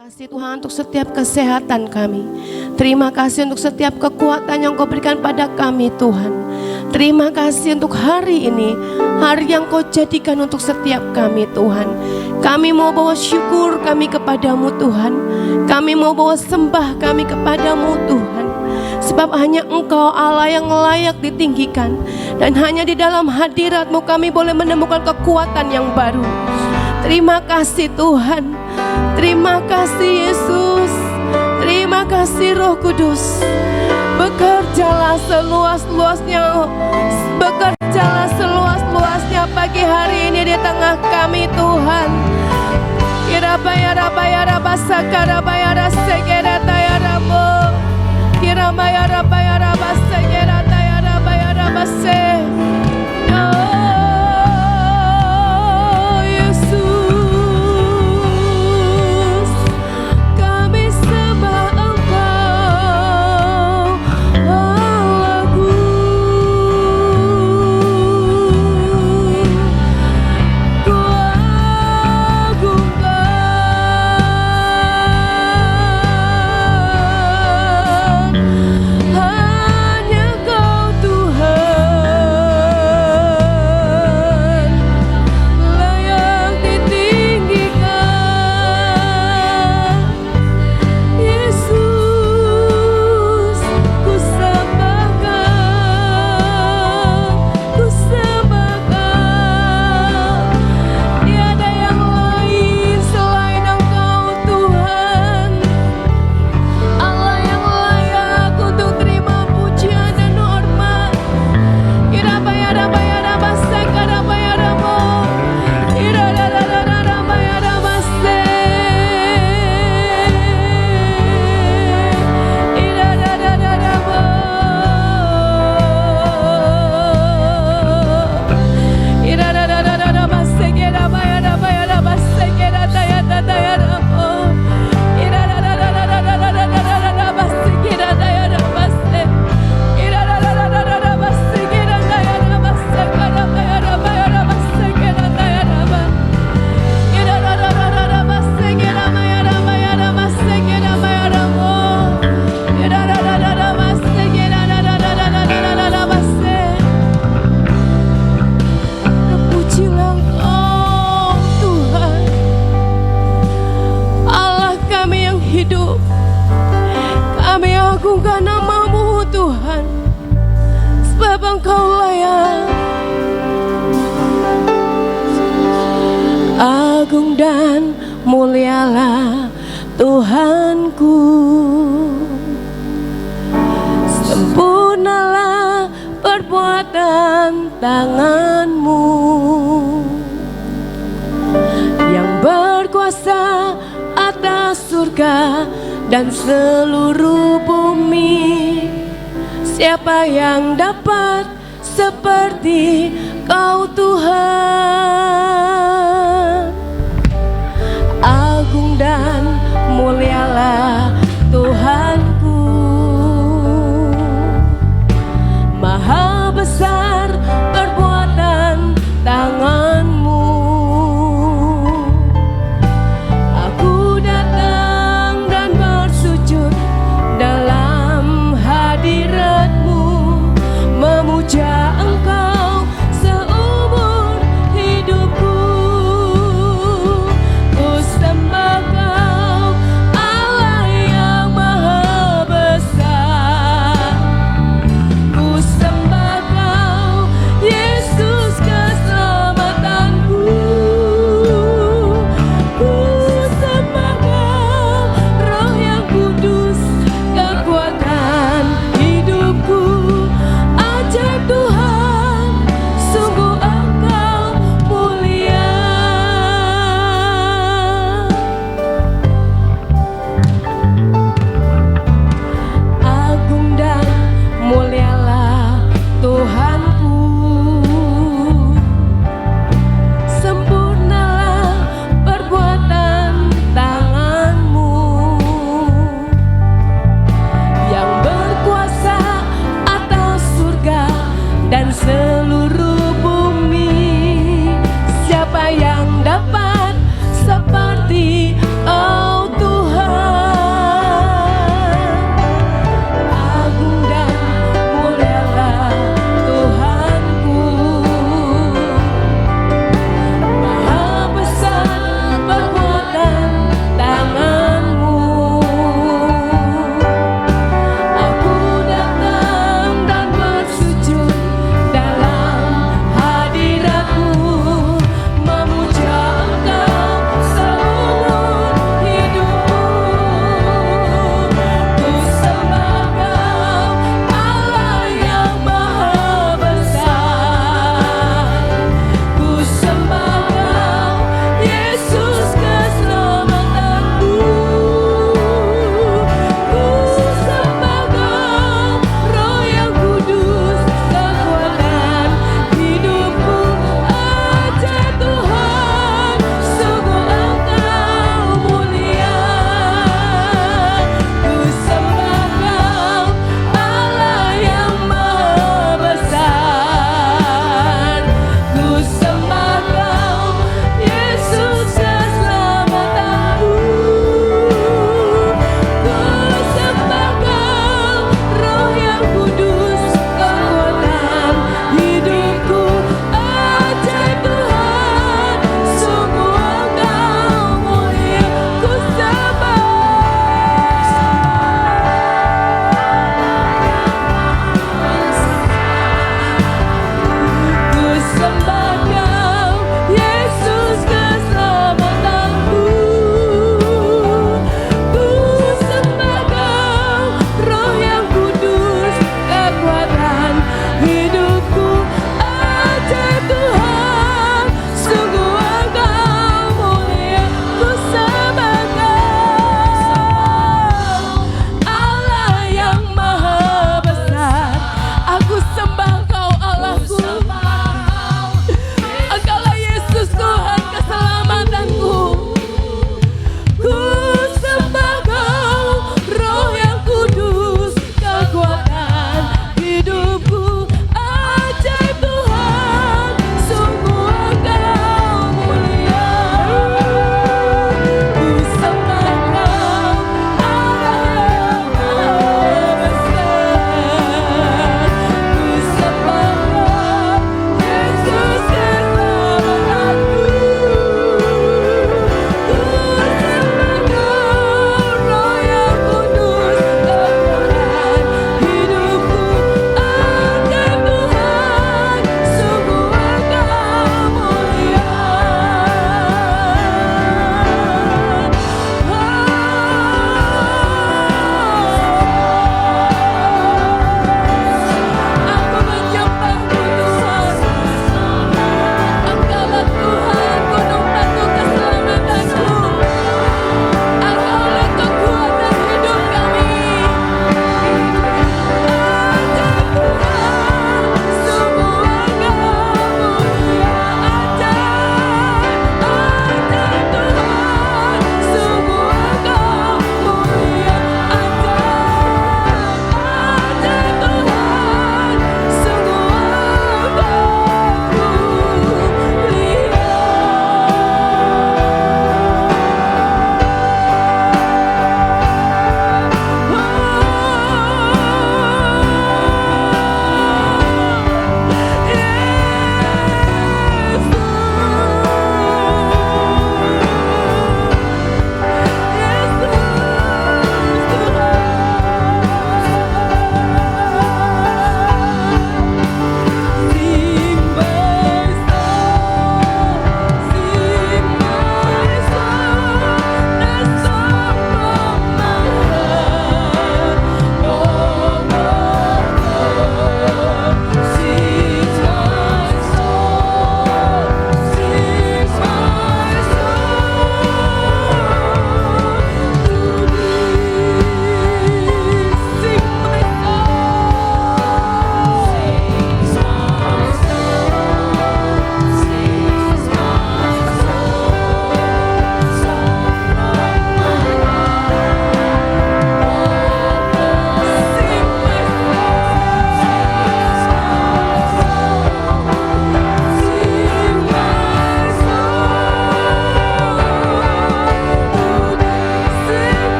Kasih Tuhan untuk setiap kesehatan kami. Terima kasih untuk setiap kekuatan yang Kau berikan pada kami Tuhan. Terima kasih untuk hari ini, hari yang Kau jadikan untuk setiap kami Tuhan. Kami mau bawa syukur kami kepadamu Tuhan. Kami mau bawa sembah kami kepadamu Tuhan. Sebab hanya Engkau Allah yang layak ditinggikan. Dan hanya di dalam hadirat-Mu kami boleh menemukan kekuatan yang baru. Terima kasih Tuhan. Terima kasih Yesus. Terima kasih Roh Kudus. Bekerjalah seluas-luasnya. Bekerjalah seluas-luasnya pagi hari ini di tengah kami Tuhan. Kirabaya rabaya rabasaka rabaya rasegera taya rabo. Kirabaya rabaya rabasegera taya rabaya rabase. Agung dan mulialah Tuhanku, sempurnalah perbuatan tangan-Mu yang berkuasa atas surga dan seluruh bumi. Siapa yang dapat seperti Kau Tuhan? Agung dan mulialah Tuhanku, maha besar perbuatan tangan-Mu. Aku datang dan bersujud dalam hadirat-Mu, memuja Engkau seumur hidupku.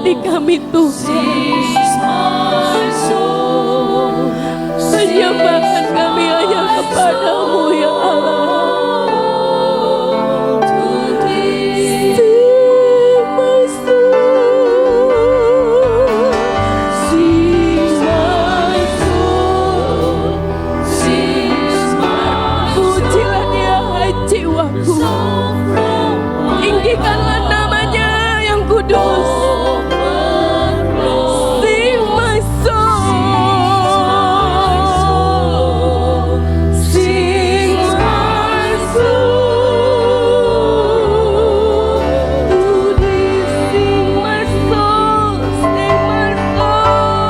hati kami Tuhan. Penyembahan kami hanya kepadamu ya Allah. Pujilah dia hai jiwaku, tinggikanlah namanya yang kudus. Sing my soul, sing my soul, to thee sing my soul, sing my soul,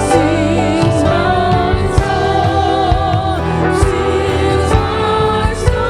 sing my soul, sing my soul.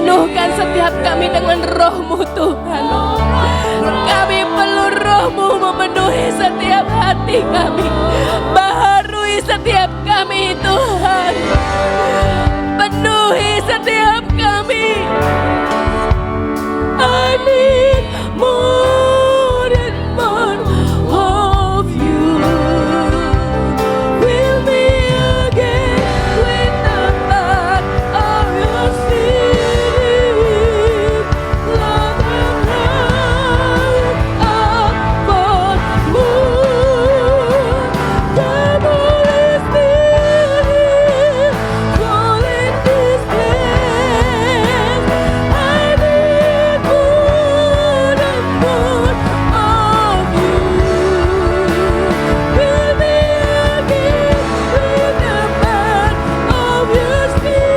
penuhkan setiap kami dengan roh-Mu Tuhan. Kami perlu roh-Mu memenuhi setiap hati kami, baharui setiap kami Tuhan, penuhi setiap kami. I need more and more of you. Fill me again with the light of your spirit. Love and light upon moon. Come Holy Spirit, fall in this place. I need more and more of you. Fill me again with the light of your spirit.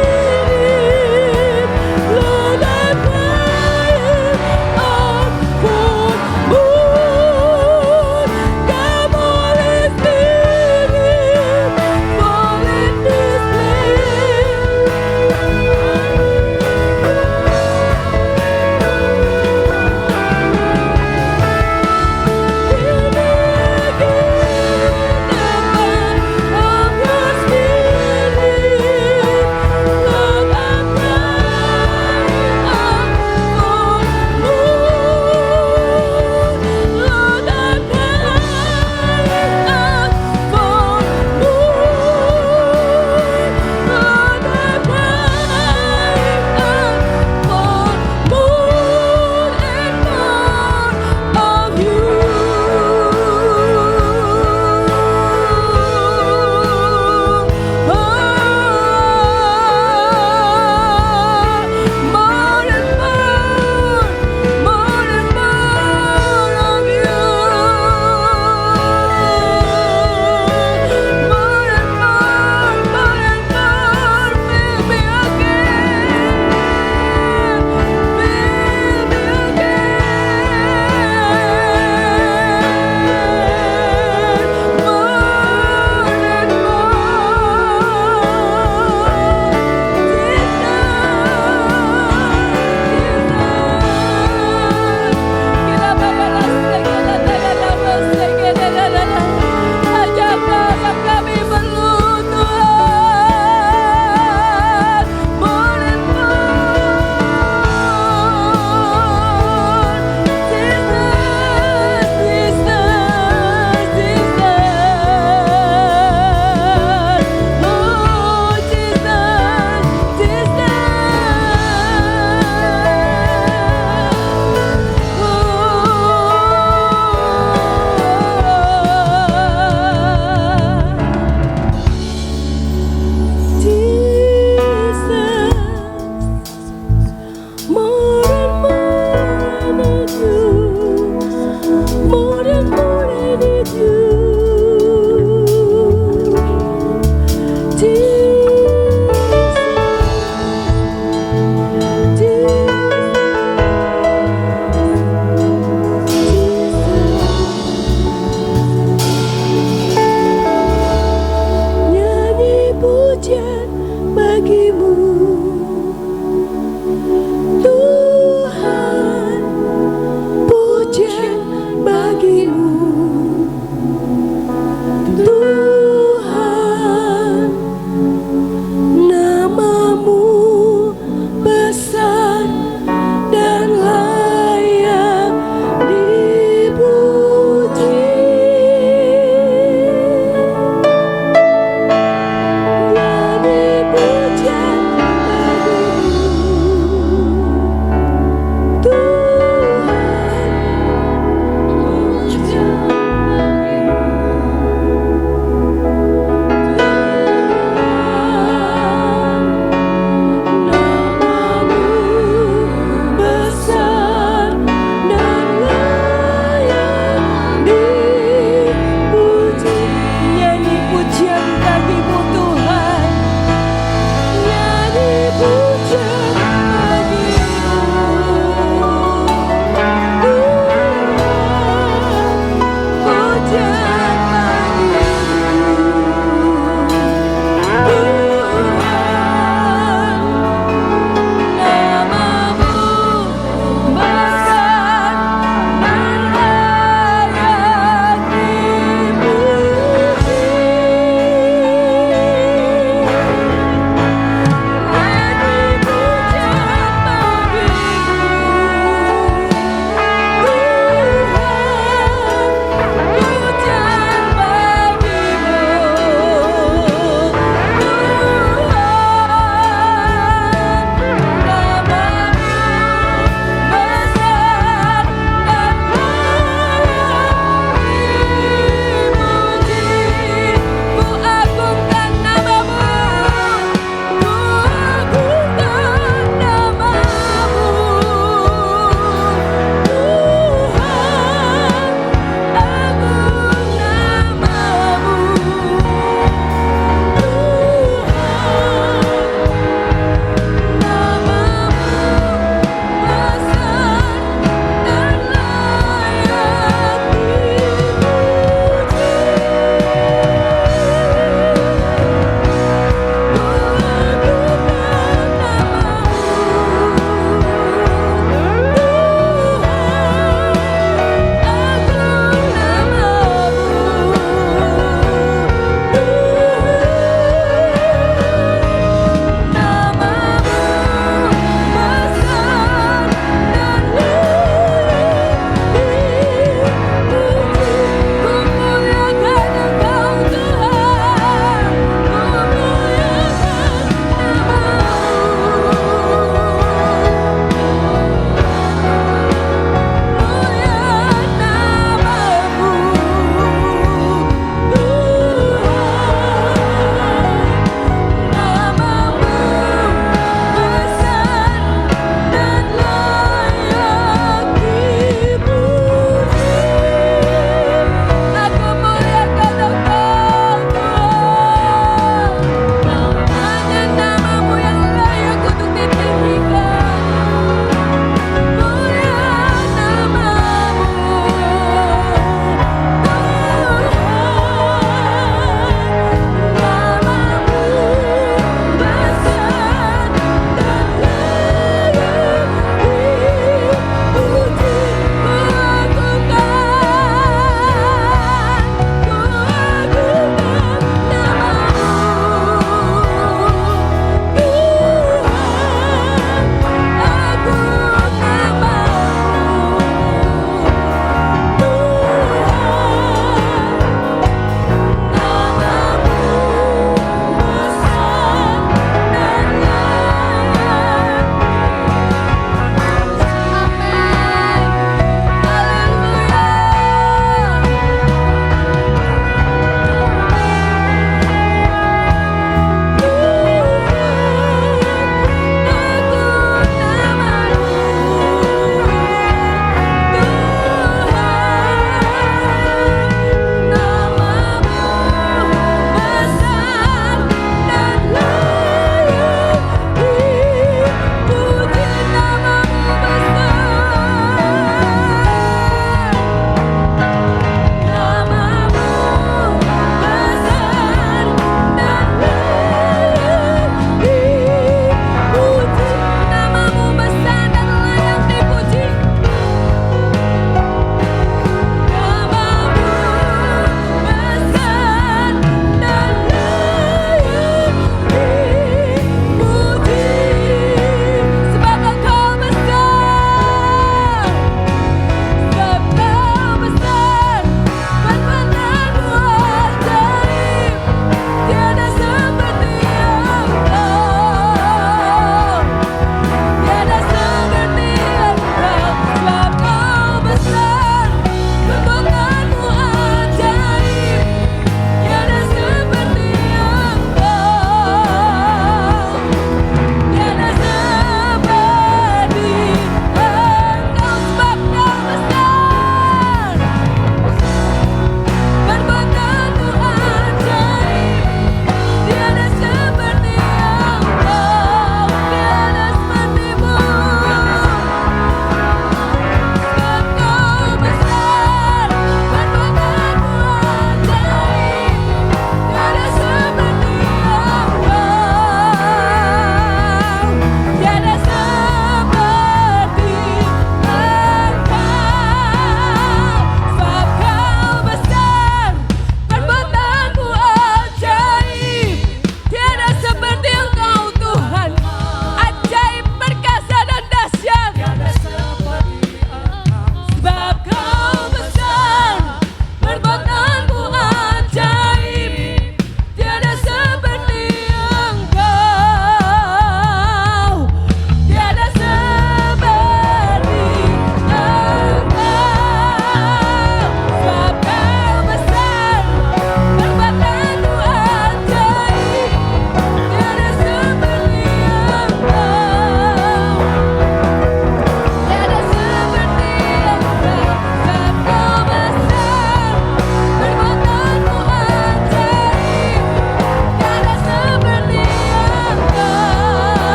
Lord, I'm crying out for more. Come Holy Spirit, fall in this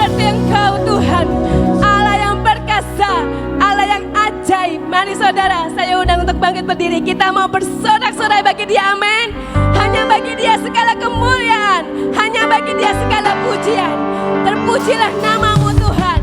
seperti Engkau Tuhan, Allah yang perkasa, Allah yang ajaib. Mari saudara, saya undang untuk bangkit berdiri. Kita mau bersorak-sorai bagi Dia, amin. Hanya bagi Dia segala kemuliaan, hanya bagi Dia segala pujian. Terpujilah nama-Mu Tuhan.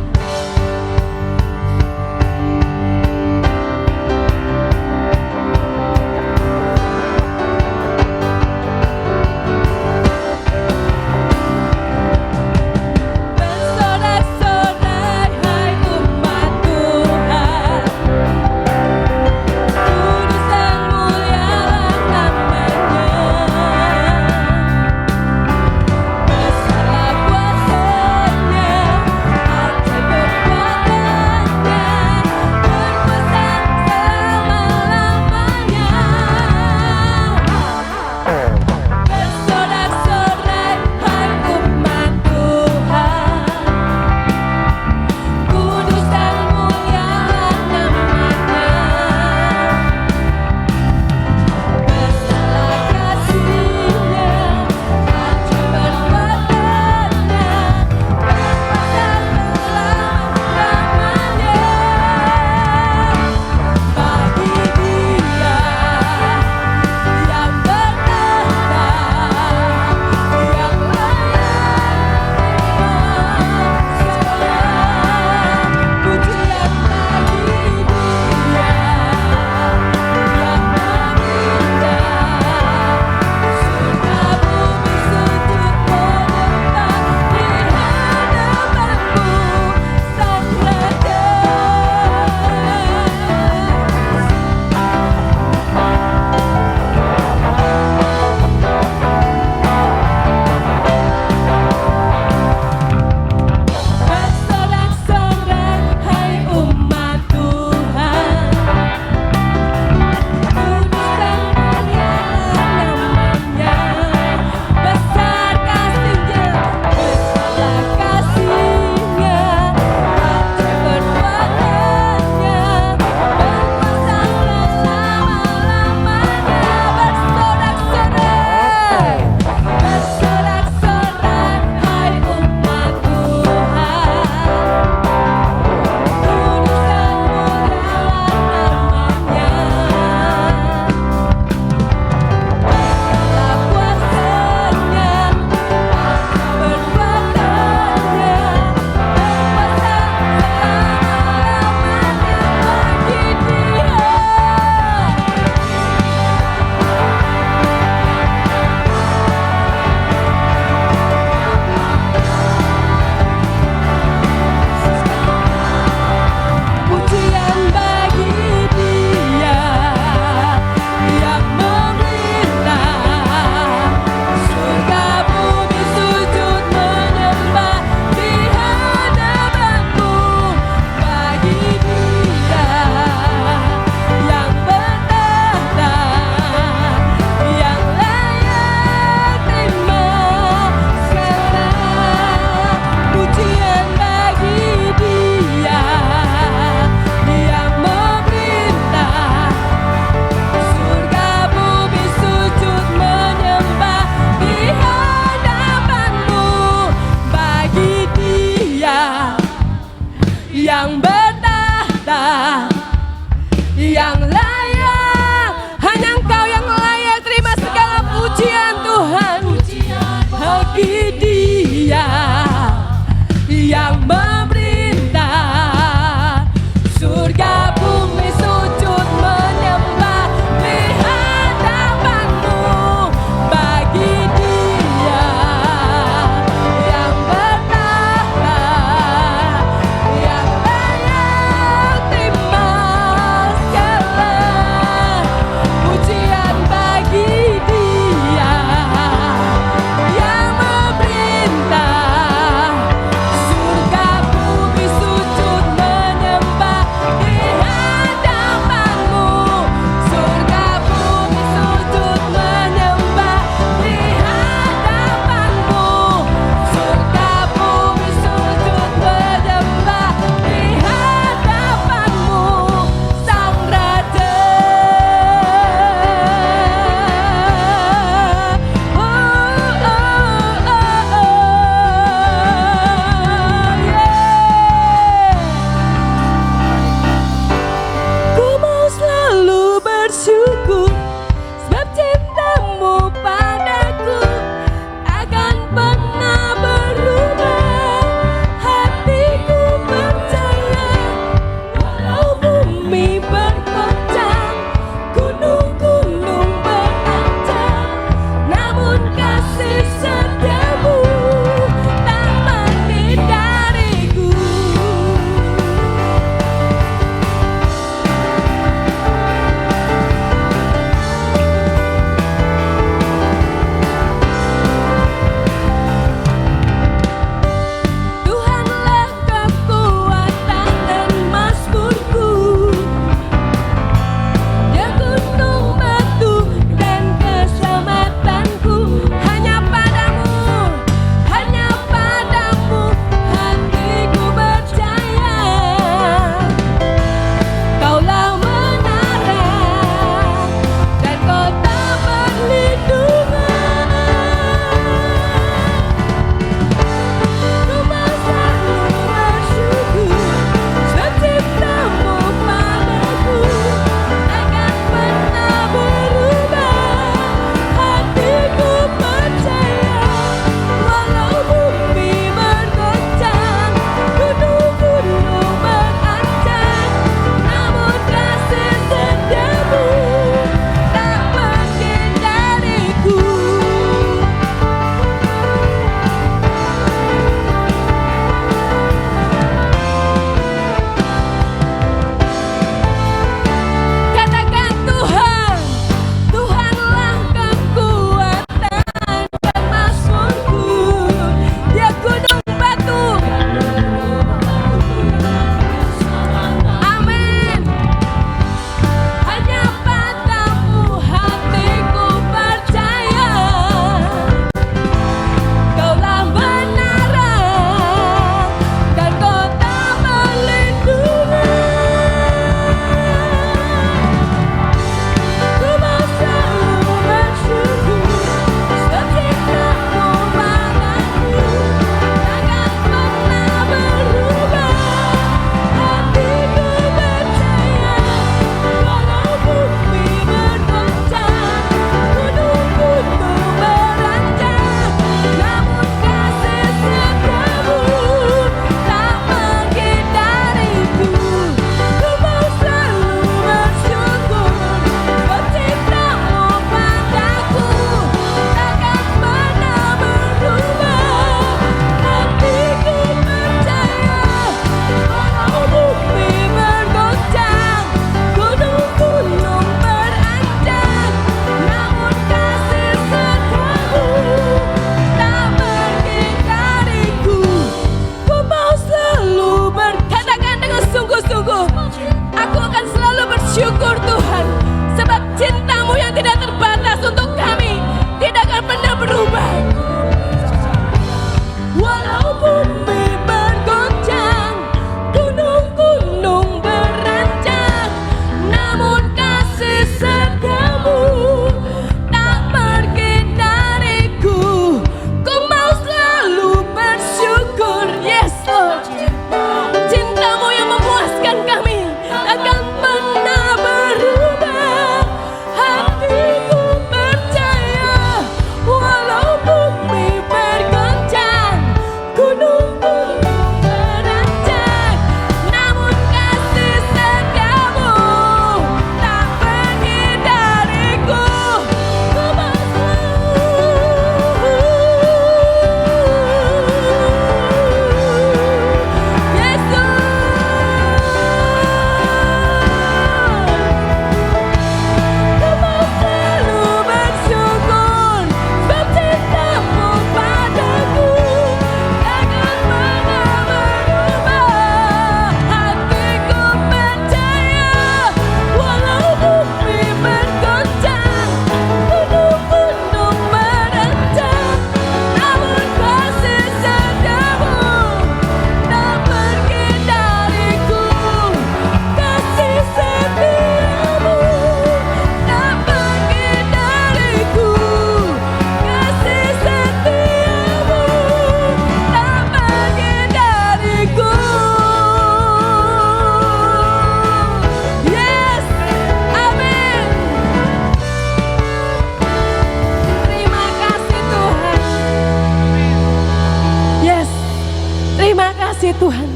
Tuhan,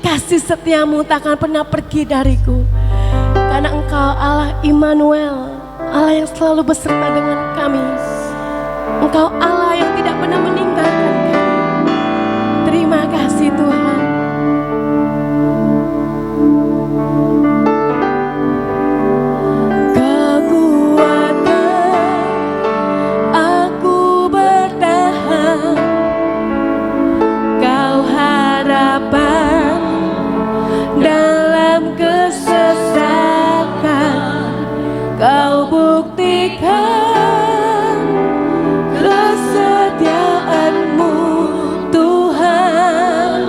kasih setiamu tak akan pernah pergi dariku. Karena Engkau Allah Immanuel, Allah yang selalu beserta dengan kami. Engkau Allah yang tidak pernah meninggalkan kami. Terima kasih Tuhan. Kau buktikan kesetiaanmu Tuhan,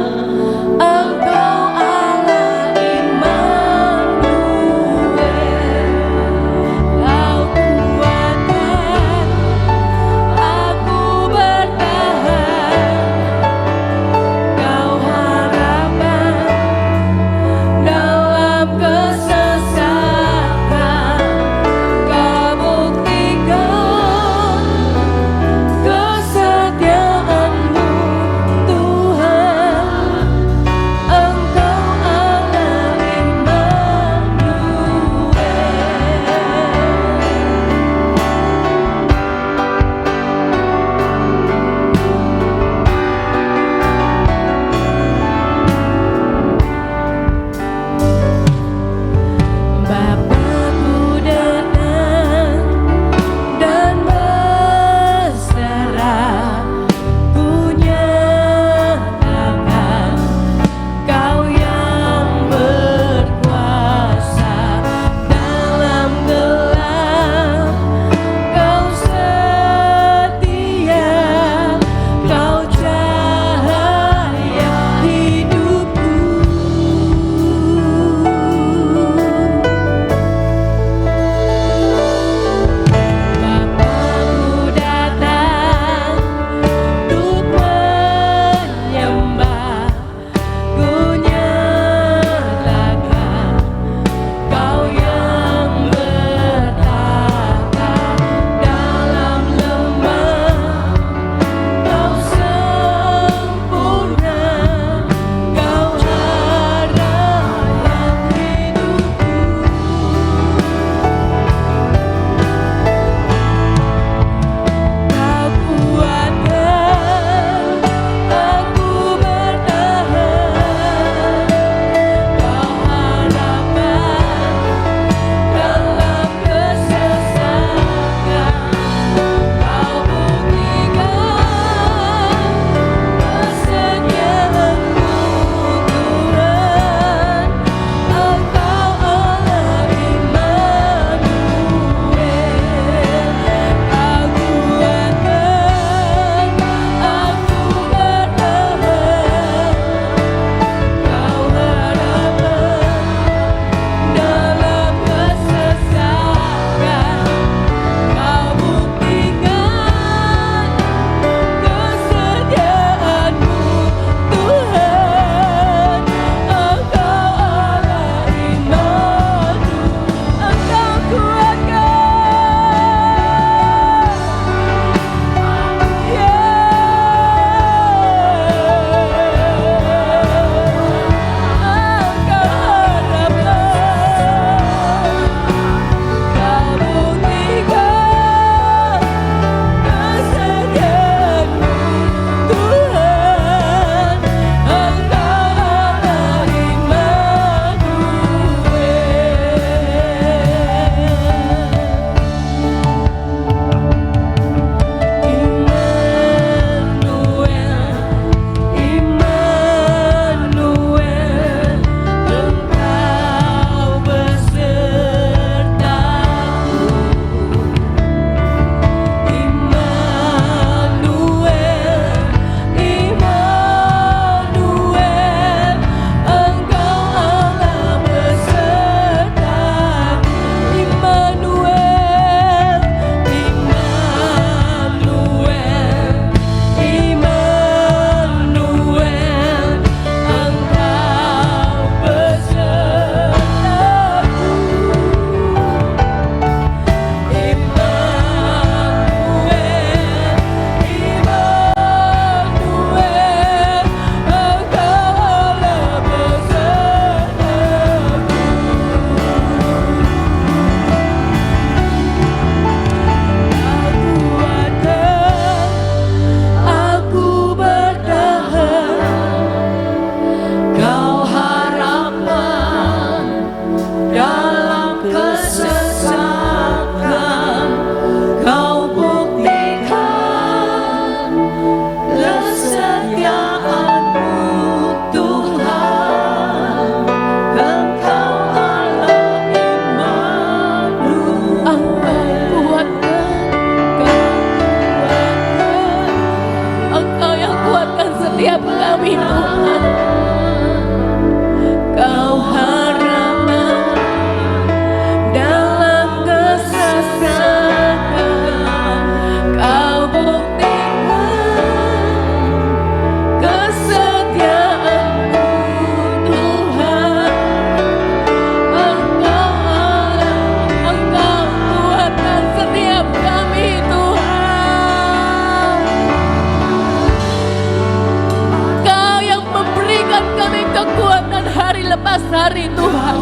lepas hari Tuhan.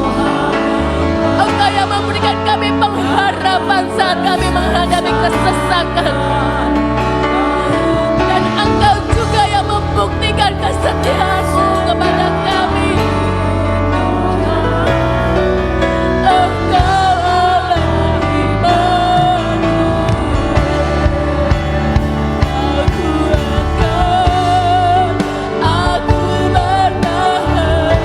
Engkau yang memberikan kami pengharapan saat kami menghadapi kesesakan. Dan Engkau juga yang membuktikan kesetiaan-Mu kepada kami. Engkau Allah iman. Aku bertahan.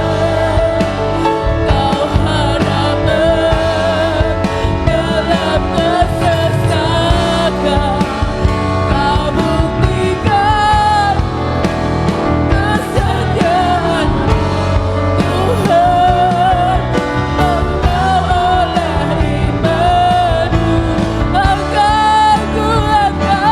Kau harapan dalam kesesakan. Kau buktikan kesetiaan-Mu Tuhan. Engkau oleh iman-Mu Engkau kuatkan.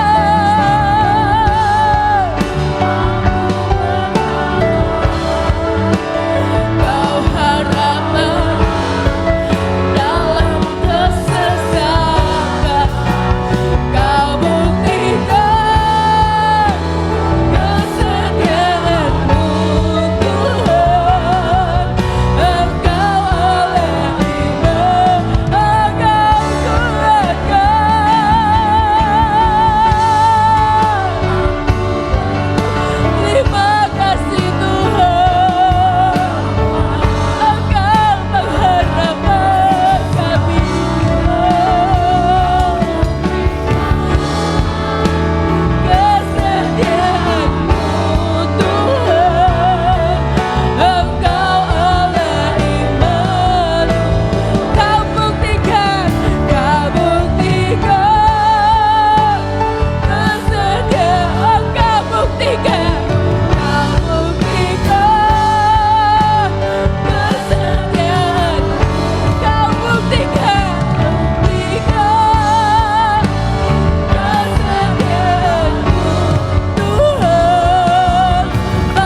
Kau harapan dalam kesesakan. Kau buktikan kesetiaan-Mu Tuhan. Engkau oleh iman Engkau kuatkan. Terima kasih Tuhan. Engkau pengharapan kami. Kesetiaan-Mu Tuhan. Engkau oleh iman. Kau buktikan kesetiaan. Kau buktikan kesetiaan. Kau buktikan kesetiaan-Mu Tuhan.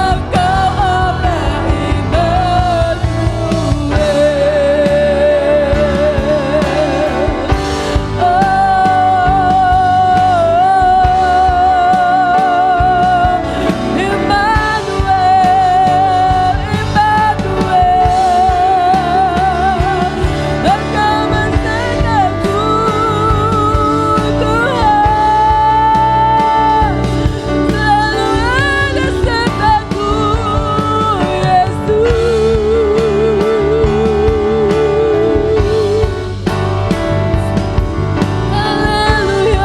Engkau oleh iman-Mu. Immanuel, Engkau menjagaku Tuhan. Selalu ada sertaku Yesus. Haleluya.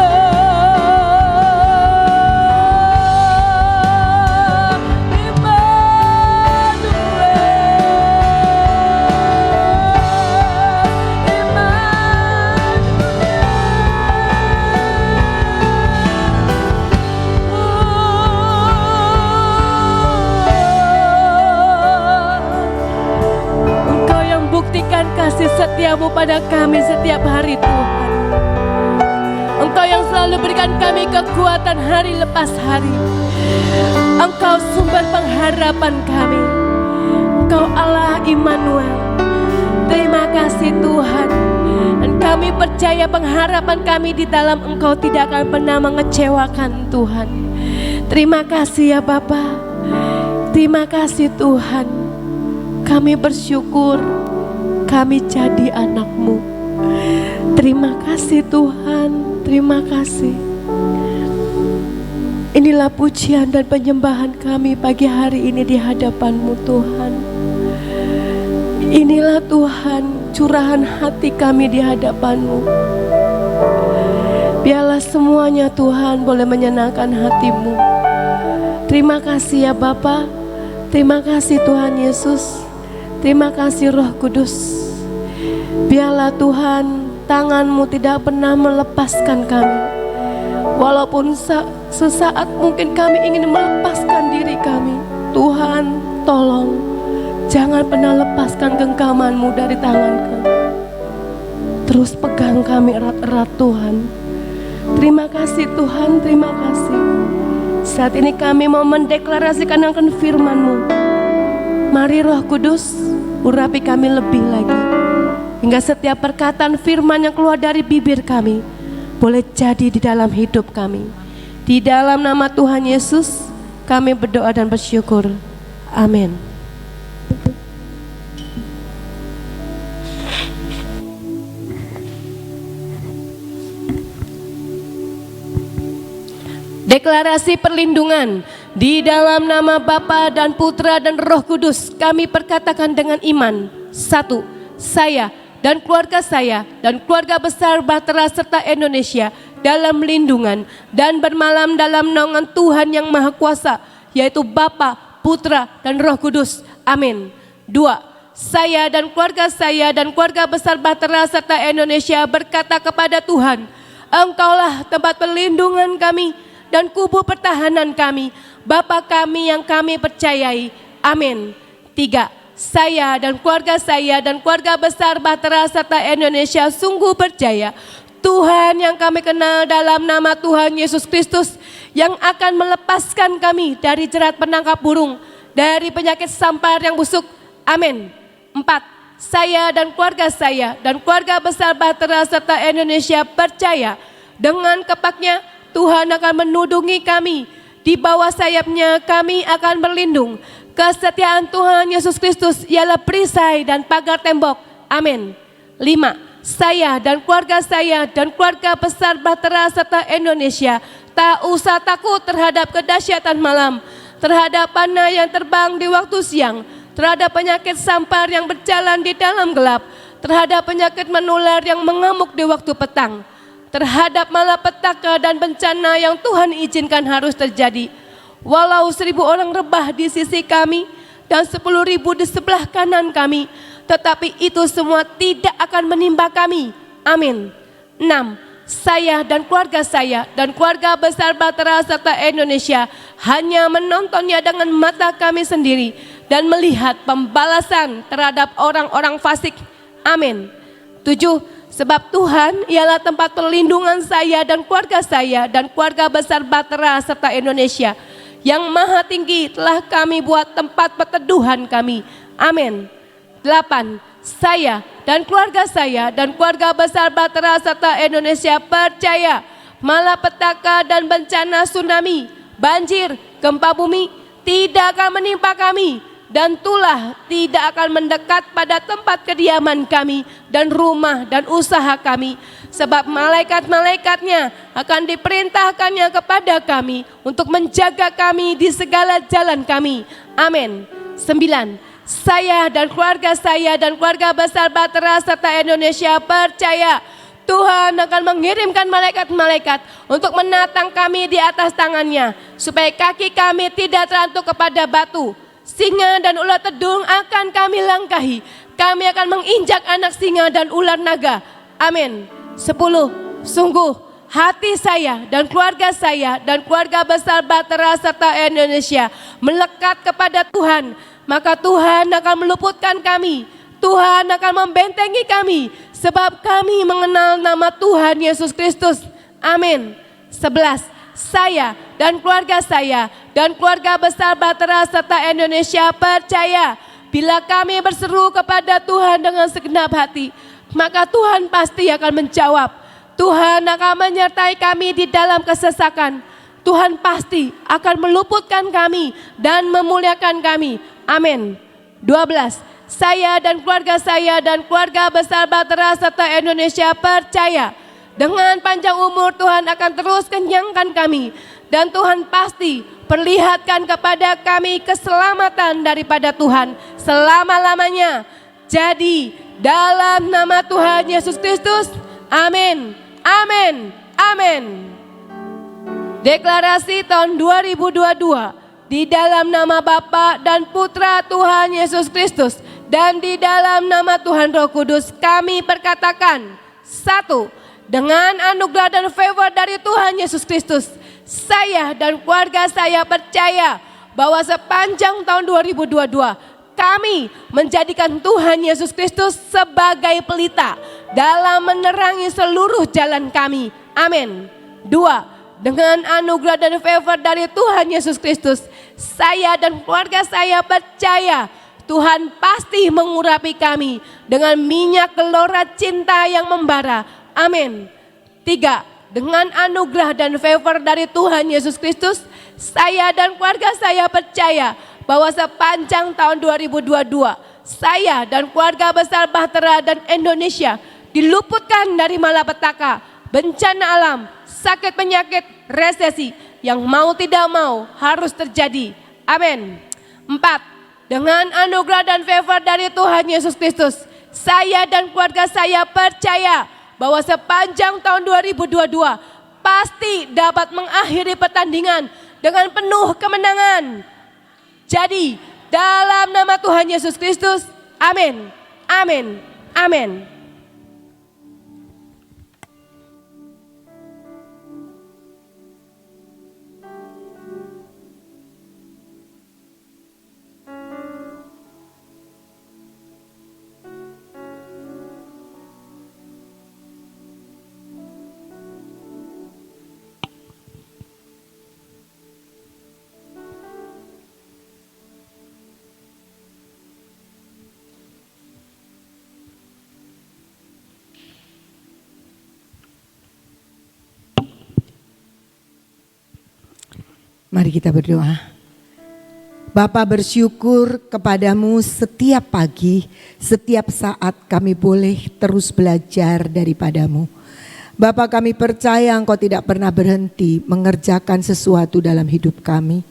Engkau yang buktikan kasih setia-Mu pada kami setiap hari Tuhan. Engkau yang selalu berikan kami kekuatan hari lepas hari. Engkau sumber pengharapan kami. Engkau Allah Immanuel. Terima kasih Tuhan. Dan kami percaya pengharapan kami di dalam Engkau tidak akan pernah mengecewakan Tuhan. Terima kasih ya Bapa. Terima kasih Tuhan. Kami bersyukur kami jadi anak-Mu. Terima kasih Tuhan. Terima kasih. Inilah pujian dan penyembahan kami pagi hari ini di hadapan-Mu Tuhan. Inilah Tuhan curahan hati kami di hadapan-Mu. Biarlah semuanya Tuhan boleh menyenangkan hati-Mu. Terima kasih ya Bapa. Terima kasih Tuhan Yesus. Terima kasih Roh Kudus. Biarlah Tuhan tangan-Mu tidak pernah melepaskan kami. Walaupun sesaat mungkin kami ingin melepaskan diri kami. Tuhan tolong jangan pernah lepaskan genggaman-Mu dari tangan kami. Terus pegang kami erat-erat Tuhan. Terima kasih Tuhan, terima kasih. Saat ini kami mau mendeklarasikan akan firman-Mu. Mari Roh Kudus urapi kami lebih lagi. Hingga setiap perkataan firman yang keluar dari bibir kami boleh jadi di dalam hidup kami. Di dalam nama Tuhan Yesus kami berdoa dan bersyukur. Amin. Deklarasi perlindungan di dalam nama Bapa dan Putra dan Roh Kudus kami perkatakan dengan iman. 1. Saya dan keluarga saya dan keluarga besar Bahtera serta Indonesia dalam lindungan dan bermalam dalam naungan Tuhan yang Maha Kuasa, yaitu Bapa, Putra dan Roh Kudus. Amin. 2. Saya dan keluarga besar Bahtera serta Indonesia berkata kepada Tuhan, Engkaulah tempat perlindungan kami dan kubu pertahanan kami, Bapa kami yang kami percayai. Amin. 3. Saya dan keluarga besar Bahtera serta Indonesia sungguh percaya Tuhan yang kami kenal dalam nama Tuhan Yesus Kristus yang akan melepaskan kami dari jerat penangkap burung, dari penyakit sampar yang busuk. Amin. 4. Saya dan keluarga besar Bahtera serta Indonesia percaya dengan kepaknya Tuhan akan menudungi kami. Di bawah sayapnya kami akan berlindung. Kesetiaan Tuhan Yesus Kristus ialah perisai dan pagar tembok. Amin. 5. Saya dan keluarga besar Bahtera serta Indonesia tak usah takut terhadap kedahsyatan malam, terhadap panah yang terbang di waktu siang, terhadap penyakit sampar yang berjalan di dalam gelap, terhadap penyakit menular yang mengamuk di waktu petang, terhadap malapetaka dan bencana yang Tuhan izinkan harus terjadi. Walau 1.000 orang rebah di sisi kami dan 10.000 di sebelah kanan kami, tetapi itu semua tidak akan menimpa kami. Amin. 6. Saya dan keluarga besar Bahtera serta Indonesia hanya menontonnya dengan mata kami sendiri dan melihat pembalasan terhadap orang-orang fasik. Amin. 7. Sebab Tuhan ialah tempat perlindungan saya dan keluarga besar Bahtera serta Indonesia. Yang Maha Tinggi telah kami buat tempat perteduhan kami. Amin. 8. Saya dan keluarga besar Bahtera serta Indonesia percaya malapetaka dan bencana tsunami, banjir, gempa bumi tidak akan menimpa kami, dan tulah tidak akan mendekat pada tempat kediaman kami dan rumah dan usaha kami, sebab malaikat-malaikatnya akan diperintahkannya kepada kami untuk menjaga kami di segala jalan kami. Amin. 9. Saya dan keluarga besar Bahtera serta Indonesia percaya Tuhan akan mengirimkan malaikat-malaikat untuk menatang kami di atas tangannya, supaya kaki kami tidak terantuk kepada batu. Singa dan ular tedung akan kami langkahi. Kami akan menginjak anak singa dan ular naga. Amin. 10. Sungguh hati saya dan keluarga besar Bahtera serta Indonesia melekat kepada Tuhan. Maka Tuhan akan meluputkan kami. Tuhan akan membentengi kami, sebab kami mengenal nama Tuhan Yesus Kristus. Amin. 11. Saya dan keluarga besar Bahtera serta Indonesia percaya bila kami berseru kepada Tuhan dengan segenap hati, maka Tuhan pasti akan menjawab. Tuhan akan menyertai kami di dalam kesesakan. Tuhan pasti akan meluputkan kami dan memuliakan kami. Amin. 12. Saya dan keluarga besar Bahtera serta Indonesia percaya dengan panjang umur Tuhan akan terus kenyangkan kami, dan Tuhan pasti perlihatkan kepada kami keselamatan daripada Tuhan selama-lamanya. Jadi dalam nama Tuhan Yesus Kristus, amin, amin, amin. Deklarasi tahun 2022. Di dalam nama Bapa dan Putra Tuhan Yesus Kristus dan di dalam nama Tuhan Roh Kudus kami perkatakan. 1. Dengan anugerah dan favor dari Tuhan Yesus Kristus, saya dan keluarga saya percaya bahwa sepanjang tahun 2022 kami menjadikan Tuhan Yesus Kristus sebagai pelita dalam menerangi seluruh jalan kami. Amin. 2. Dengan anugerah dan favor dari Tuhan Yesus Kristus, saya dan keluarga saya percaya Tuhan pasti mengurapi kami dengan minyak gelora cinta yang membara. Amin. 3. Dengan anugerah dan favor dari Tuhan Yesus Kristus, saya dan keluarga saya percaya bahwa sepanjang tahun 2022, saya dan keluarga besar Bahtera dan Indonesia diluputkan dari malapetaka, bencana alam, sakit penyakit, resesi, yang mau tidak mau harus terjadi. Amin. 4. Dengan anugerah dan favor dari Tuhan Yesus Kristus, saya dan keluarga saya percaya bahwa sepanjang tahun 2022 pasti dapat mengakhiri pertandingan dengan penuh kemenangan. Jadi, dalam nama Tuhan Yesus Kristus, amin, amin, amin. Mari kita berdoa. Bapa, bersyukur kepadamu setiap pagi, setiap saat kami boleh terus belajar daripadamu. Bapa, kami percaya Engkau tidak pernah berhenti mengerjakan sesuatu dalam hidup kami.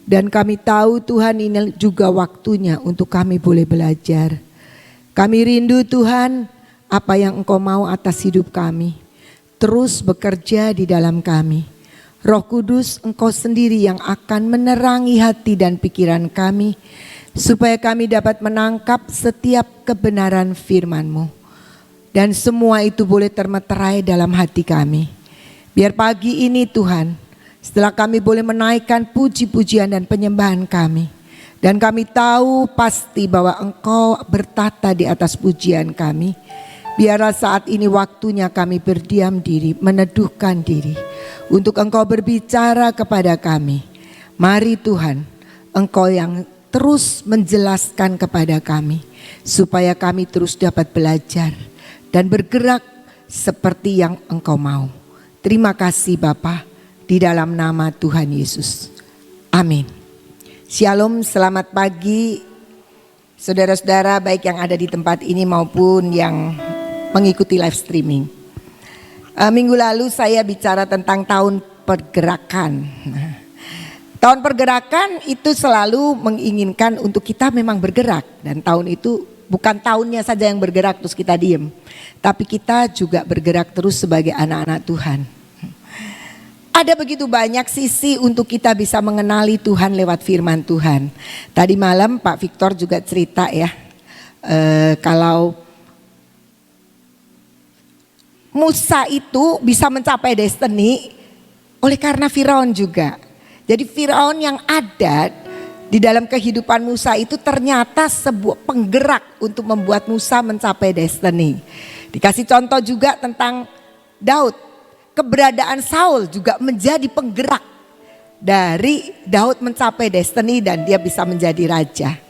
Dan kami tahu Tuhan ini juga waktunya untuk kami boleh belajar. Kami rindu Tuhan apa yang Engkau mau atas hidup kami. Terus bekerja di dalam kami. Roh Kudus, Engkau sendiri yang akan menerangi hati dan pikiran kami, supaya kami dapat menangkap setiap kebenaran firman-Mu. Dan semua itu boleh termeterai dalam hati kami. Biar pagi ini Tuhan, setelah kami boleh menaikkan puji-pujian dan penyembahan kami, dan kami tahu pasti bahwa Engkau bertata di atas pujian kami, biarlah saat ini waktunya kami berdiam diri, meneduhkan diri, untuk Engkau berbicara kepada kami. Mari Tuhan, Engkau yang terus menjelaskan kepada kami, supaya kami terus dapat belajar dan bergerak seperti yang Engkau mau. Terima kasih Bapa, di dalam nama Tuhan Yesus. Amin. Shalom, selamat pagi saudara-saudara baik yang ada di tempat ini maupun yang mengikuti live streaming. Minggu lalu saya bicara tentang tahun pergerakan. Tahun pergerakan itu selalu menginginkan untuk kita memang bergerak. Dan tahun itu bukan tahunnya saja yang bergerak terus kita diem. Tapi kita juga bergerak terus sebagai anak-anak Tuhan. Ada begitu banyak sisi untuk kita bisa mengenali Tuhan lewat firman Tuhan. Tadi malam Pak Victor juga cerita ya. Kalau Musa itu bisa mencapai destiny oleh karena Firaun juga. Jadi Firaun yang ada di dalam kehidupan Musa itu ternyata sebuah penggerak untuk membuat Musa mencapai destiny. Dikasih contoh juga tentang Daud. Keberadaan Saul juga menjadi penggerak dari Daud mencapai destiny dan dia bisa menjadi raja.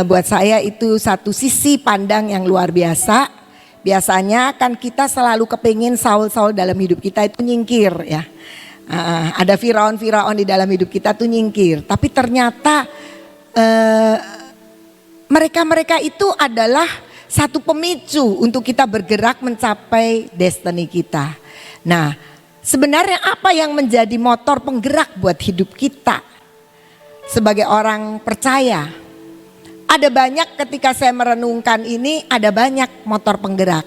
Buat saya itu satu sisi pandang yang luar biasa. Biasanya kan kita selalu kepingin Saul-Saul dalam hidup kita itu nyingkir ya. Ada Firaun-Firaun di dalam hidup kita tuh nyingkir. Tapi ternyata mereka-mereka itu adalah satu pemicu untuk kita bergerak mencapai destiny kita. Nah, sebenarnya apa yang menjadi motor penggerak buat hidup kita sebagai orang percaya? Ada banyak ketika saya merenungkan ini, ada banyak motor penggerak.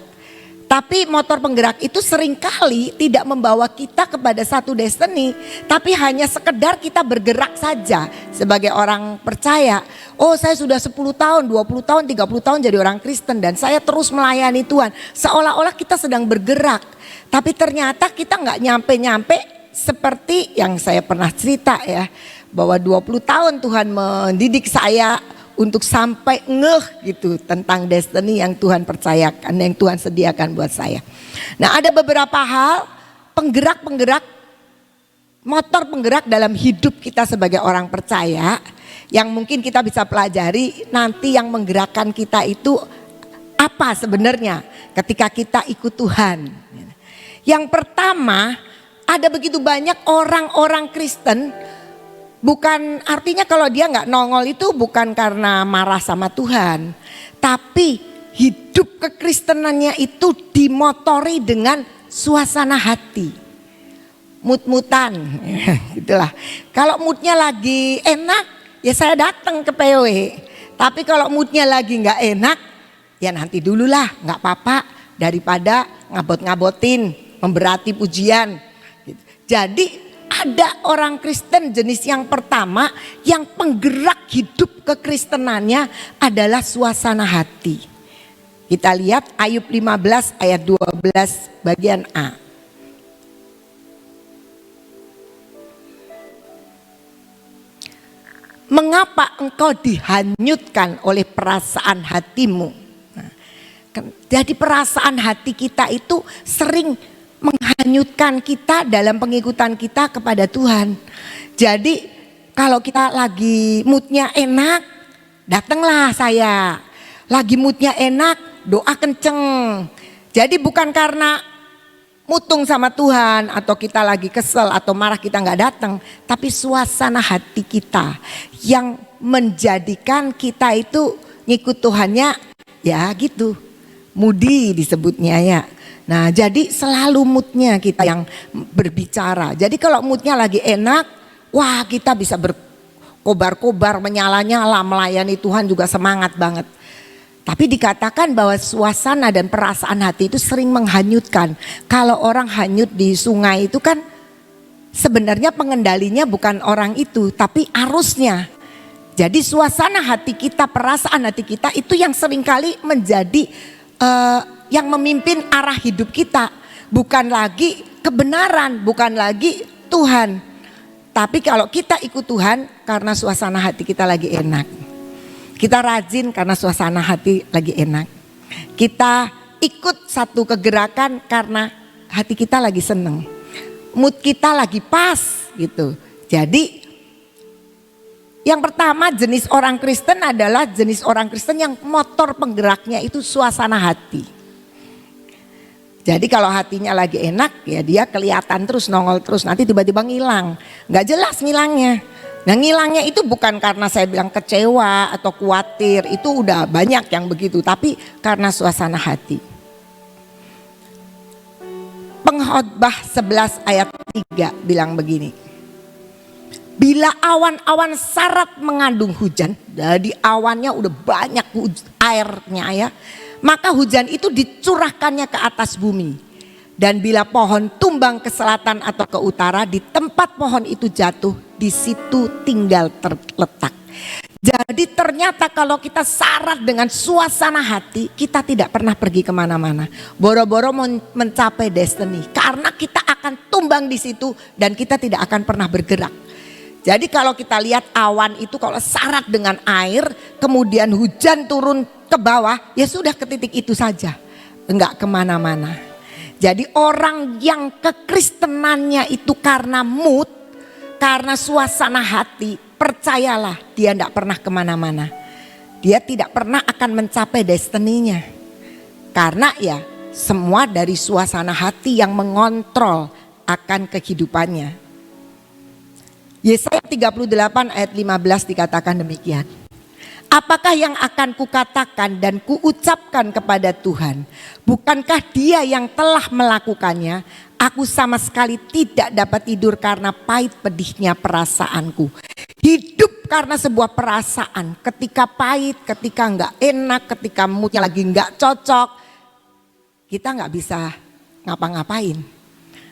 Tapi motor penggerak itu seringkali tidak membawa kita kepada satu destiny. Tapi hanya sekedar kita bergerak saja sebagai orang percaya. Oh, saya sudah 10 tahun, 20 tahun, 30 tahun jadi orang Kristen dan saya terus melayani Tuhan. Seolah-olah kita sedang bergerak. Tapi ternyata kita nggak nyampe-nyampe seperti yang saya pernah cerita ya. Bahwa 20 tahun Tuhan mendidik saya untuk sampai ngeh gitu tentang destiny yang Tuhan percayakan, yang Tuhan sediakan buat saya. Nah, ada beberapa hal penggerak-penggerak, motor penggerak dalam hidup kita sebagai orang percaya yang mungkin kita bisa pelajari nanti yang menggerakkan kita itu apa sebenarnya ketika kita ikut Tuhan. Yang pertama, ada begitu banyak orang-orang Kristen. Bukan artinya kalau dia nggak nongol itu bukan karena marah sama Tuhan. Tapi hidup kekristenannya itu dimotori dengan suasana hati. mut-mutan, gitulah. Kalau moodnya lagi enak, ya saya datang ke POW. Tapi kalau moodnya lagi nggak enak, ya nanti dululah, nggak apa-apa daripada ngabot-ngabotin, memberati pujian. Jadi ada orang Kristen jenis yang pertama yang penggerak hidup kekristenannya adalah suasana hati. Kita lihat Ayub 15 ayat 12 bagian A. Mengapa engkau dihanyutkan oleh perasaan hatimu? Nah, jadi perasaan hati kita itu sering menghanyutkan kita dalam pengikutan kita kepada Tuhan. Jadi kalau kita lagi moodnya enak, datanglah saya. Lagi moodnya enak, doa kenceng. Jadi bukan karena mutung sama Tuhan atau kita lagi kesel atau marah kita nggak datang, tapi suasana hati kita yang menjadikan kita itu ngikut Tuhannya ya gitu, moody disebutnya ya. Nah jadi selalu moodnya kita yang berbicara. Jadi kalau moodnya lagi enak, wah kita bisa berkobar-kobar, menyala-nyala, melayani Tuhan juga semangat banget. Tapi dikatakan bahwa suasana dan perasaan hati itu sering menghanyutkan. Kalau orang hanyut di sungai itu kan sebenarnya pengendalinya bukan orang itu, tapi arusnya. Jadi suasana hati kita, perasaan hati kita itu yang seringkali menjadi yang memimpin arah hidup kita. Bukan lagi kebenaran, bukan lagi Tuhan. Tapi kalau kita ikut Tuhan karena suasana hati kita lagi enak. Kita rajin karena suasana hati lagi enak. Kita ikut satu kegerakan karena hati kita lagi seneng. Mood kita lagi pas gitu. Jadi yang pertama jenis orang Kristen adalah jenis orang Kristen yang motor penggeraknya itu suasana hati. Jadi kalau hatinya lagi enak ya dia kelihatan terus, nongol terus, nanti tiba-tiba ngilang. Gak jelas ngilangnya. Nah ngilangnya itu bukan karena saya bilang kecewa atau khawatir, itu udah banyak yang begitu, tapi karena suasana hati. Pengkhotbah 11 ayat 3 bilang begini. Bila awan-awan sarat mengandung hujan, jadi awannya udah banyak airnya ya, maka hujan itu dicurahkannya ke atas bumi. Dan bila pohon tumbang ke selatan atau ke utara, di tempat pohon itu jatuh, di situ tinggal terletak. Jadi ternyata kalau kita syarat dengan suasana hati, kita tidak pernah pergi kemana-mana. Boro-boro mencapai destiny, karena kita akan tumbang di situ dan kita tidak akan pernah bergerak. Jadi kalau kita lihat awan itu kalau syarat dengan air, kemudian hujan turun ke bawah, ya sudah ke titik itu saja, enggak kemana-mana. Jadi orang yang kekristenannya itu karena mood, karena suasana hati, percayalah dia tidak pernah kemana-mana. Dia tidak pernah akan mencapai destininya. Karena ya semua dari suasana hati yang mengontrol akan kehidupannya. Yesaya 38 ayat 15 dikatakan demikian. Apakah yang akan kukatakan dan kuucapkan kepada Tuhan? Bukankah Dia yang telah melakukannya? Aku sama sekali tidak dapat tidur karena pahit pedihnya perasaanku. Hidup karena sebuah perasaan. Ketika pahit, ketika nggak enak, ketika moodnya lagi nggak cocok, kita nggak bisa ngapa-ngapain.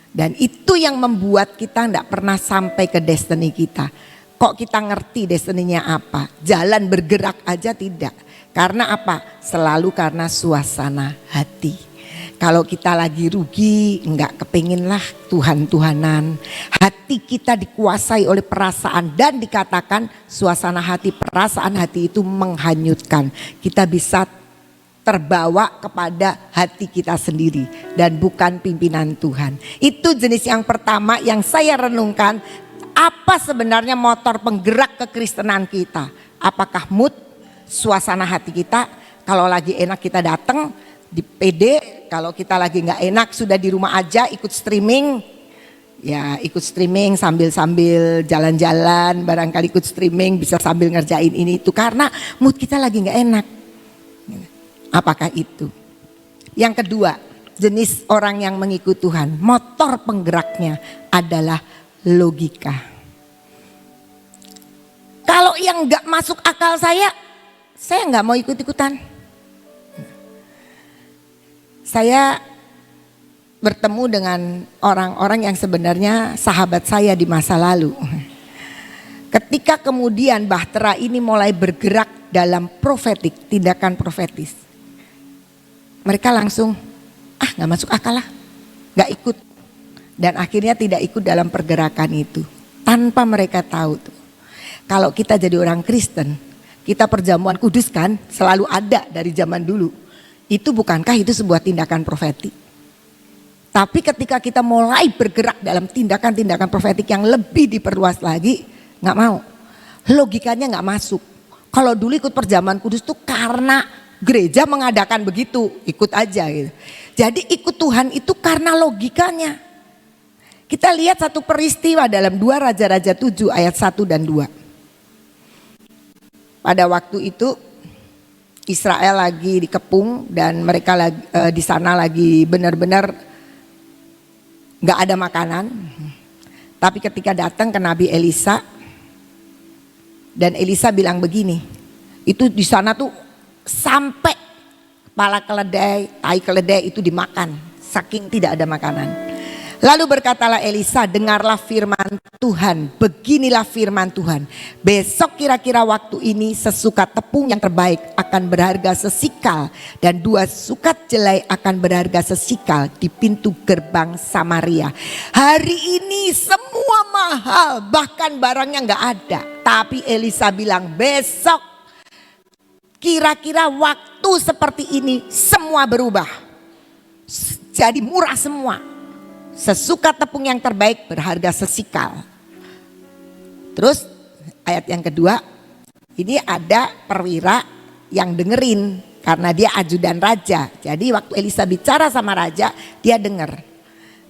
Dan itu yang membuat kita nggak pernah sampai ke destiny kita. Kok kita ngerti destininya apa? Jalan bergerak aja tidak. Karena apa? Selalu karena suasana hati. Kalau kita lagi rugi, enggak kepingin lah Tuhan-Tuhanan. Hati kita dikuasai oleh perasaan dan dikatakan suasana hati, perasaan hati itu menghanyutkan. Kita bisa terbawa kepada hati kita sendiri dan bukan pimpinan Tuhan. Itu jenis yang pertama yang saya renungkan. Apa sebenarnya motor penggerak kekristenan kita? Apakah mood, suasana hati kita? Kalau lagi enak kita datang di PD, kalau kita lagi nggak enak sudah di rumah aja ikut streaming. Ya ikut streaming sambil jalan-jalan, barangkali ikut streaming bisa sambil ngerjain ini itu karena mood kita lagi nggak enak. Apakah itu? Yang kedua, jenis orang yang mengikut Tuhan, motor penggeraknya adalah logika. Kalau yang gak masuk akal saya gak mau ikut-ikutan. Saya bertemu dengan orang-orang yang sebenarnya sahabat saya di masa lalu. Ketika kemudian Bahtera ini mulai bergerak dalam profetik, tindakan profetis, mereka langsung gak masuk akal lah, gak ikut. Dan akhirnya tidak ikut dalam pergerakan itu. Tanpa mereka tahu tuh, kalau kita jadi orang Kristen, kita perjamuan kudus kan selalu ada dari zaman dulu. Itu bukankah itu sebuah tindakan profetik? Tapi ketika kita mulai bergerak dalam tindakan-tindakan profetik yang lebih diperluas lagi, gak mau. Logikanya gak masuk. Kalau dulu ikut perjamuan kudus tuh karena gereja mengadakan begitu, ikut aja gitu. Jadi ikut Tuhan itu karena logikanya. Kita lihat satu peristiwa dalam 2 Raja-Raja 7 ayat 1 dan 2. Pada waktu itu Israel lagi dikepung dan mereka lagi, di sana lagi benar-benar gak ada makanan. Tapi ketika datang ke Nabi Elisa, dan Elisa bilang begini, itu di sana tuh sampai kepala keledai, tai keledai itu dimakan, saking tidak ada makanan. Lalu berkatalah Elisa, dengarlah firman Tuhan, beginilah firman Tuhan. Besok kira-kira waktu ini sesukat tepung yang terbaik akan berharga sesikal, dan 2 sukat jelai akan berharga sesikal di pintu gerbang Samaria. Hari ini semua mahal, bahkan barangnya gak ada. Tapi Elisa bilang besok kira-kira waktu seperti ini semua berubah. Jadi murah semua. Sesukat tepung yang terbaik berharga sesikal. Terus ayat yang kedua, ini ada perwira yang dengerin karena dia ajudan raja. Jadi waktu Elisa bicara sama raja, dia dengar.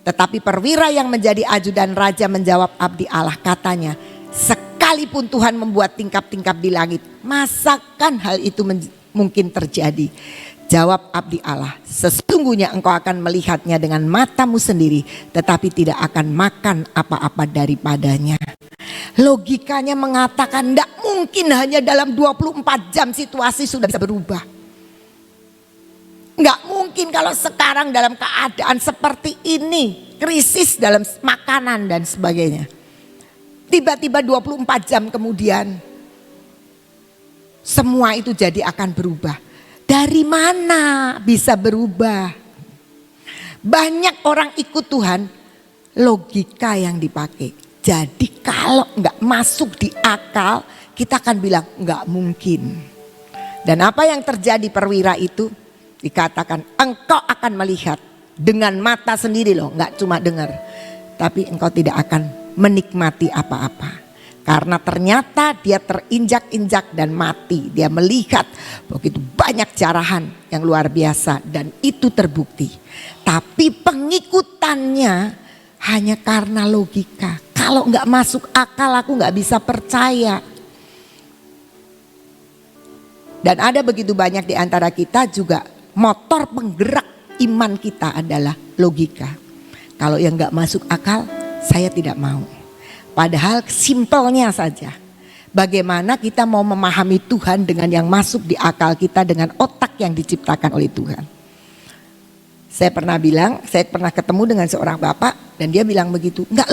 Tetapi perwira yang menjadi ajudan raja menjawab abdi Allah, katanya, sekalipun Tuhan membuat tingkap-tingkap di langit, masakan hal itu mungkin terjadi? Jawab abdi Allah, sesungguhnya engkau akan melihatnya dengan matamu sendiri, tetapi tidak akan makan apa-apa daripadanya. Logikanya mengatakan tidak mungkin hanya dalam 24 jam situasi sudah bisa berubah. Nggak mungkin kalau sekarang dalam keadaan seperti ini, krisis dalam makanan dan sebagainya. Tiba-tiba 24 jam kemudian semua itu jadi akan berubah. Dari mana bisa berubah? Banyak orang ikut Tuhan, logika yang dipakai. Jadi kalau nggak masuk di akal, kita akan bilang nggak mungkin. Dan apa yang terjadi perwira itu? Dikatakan engkau akan melihat dengan mata sendiri loh, nggak cuma dengar. Tapi engkau tidak akan menikmati apa-apa. Karena ternyata dia terinjak-injak dan mati. Dia melihat begitu banyak jarahan yang luar biasa dan itu terbukti. Tapi pengikutannya hanya karena logika. Kalau nggak masuk akal aku nggak bisa percaya. Dan ada begitu banyak di antara kita juga motor penggerak iman kita adalah logika. Kalau yang nggak masuk akal saya tidak mau. Padahal simpelnya saja. Bagaimana kita mau memahami Tuhan dengan yang masuk di akal kita dengan otak yang diciptakan oleh Tuhan. Saya pernah ketemu dengan seorang bapak dan dia bilang begitu, nggak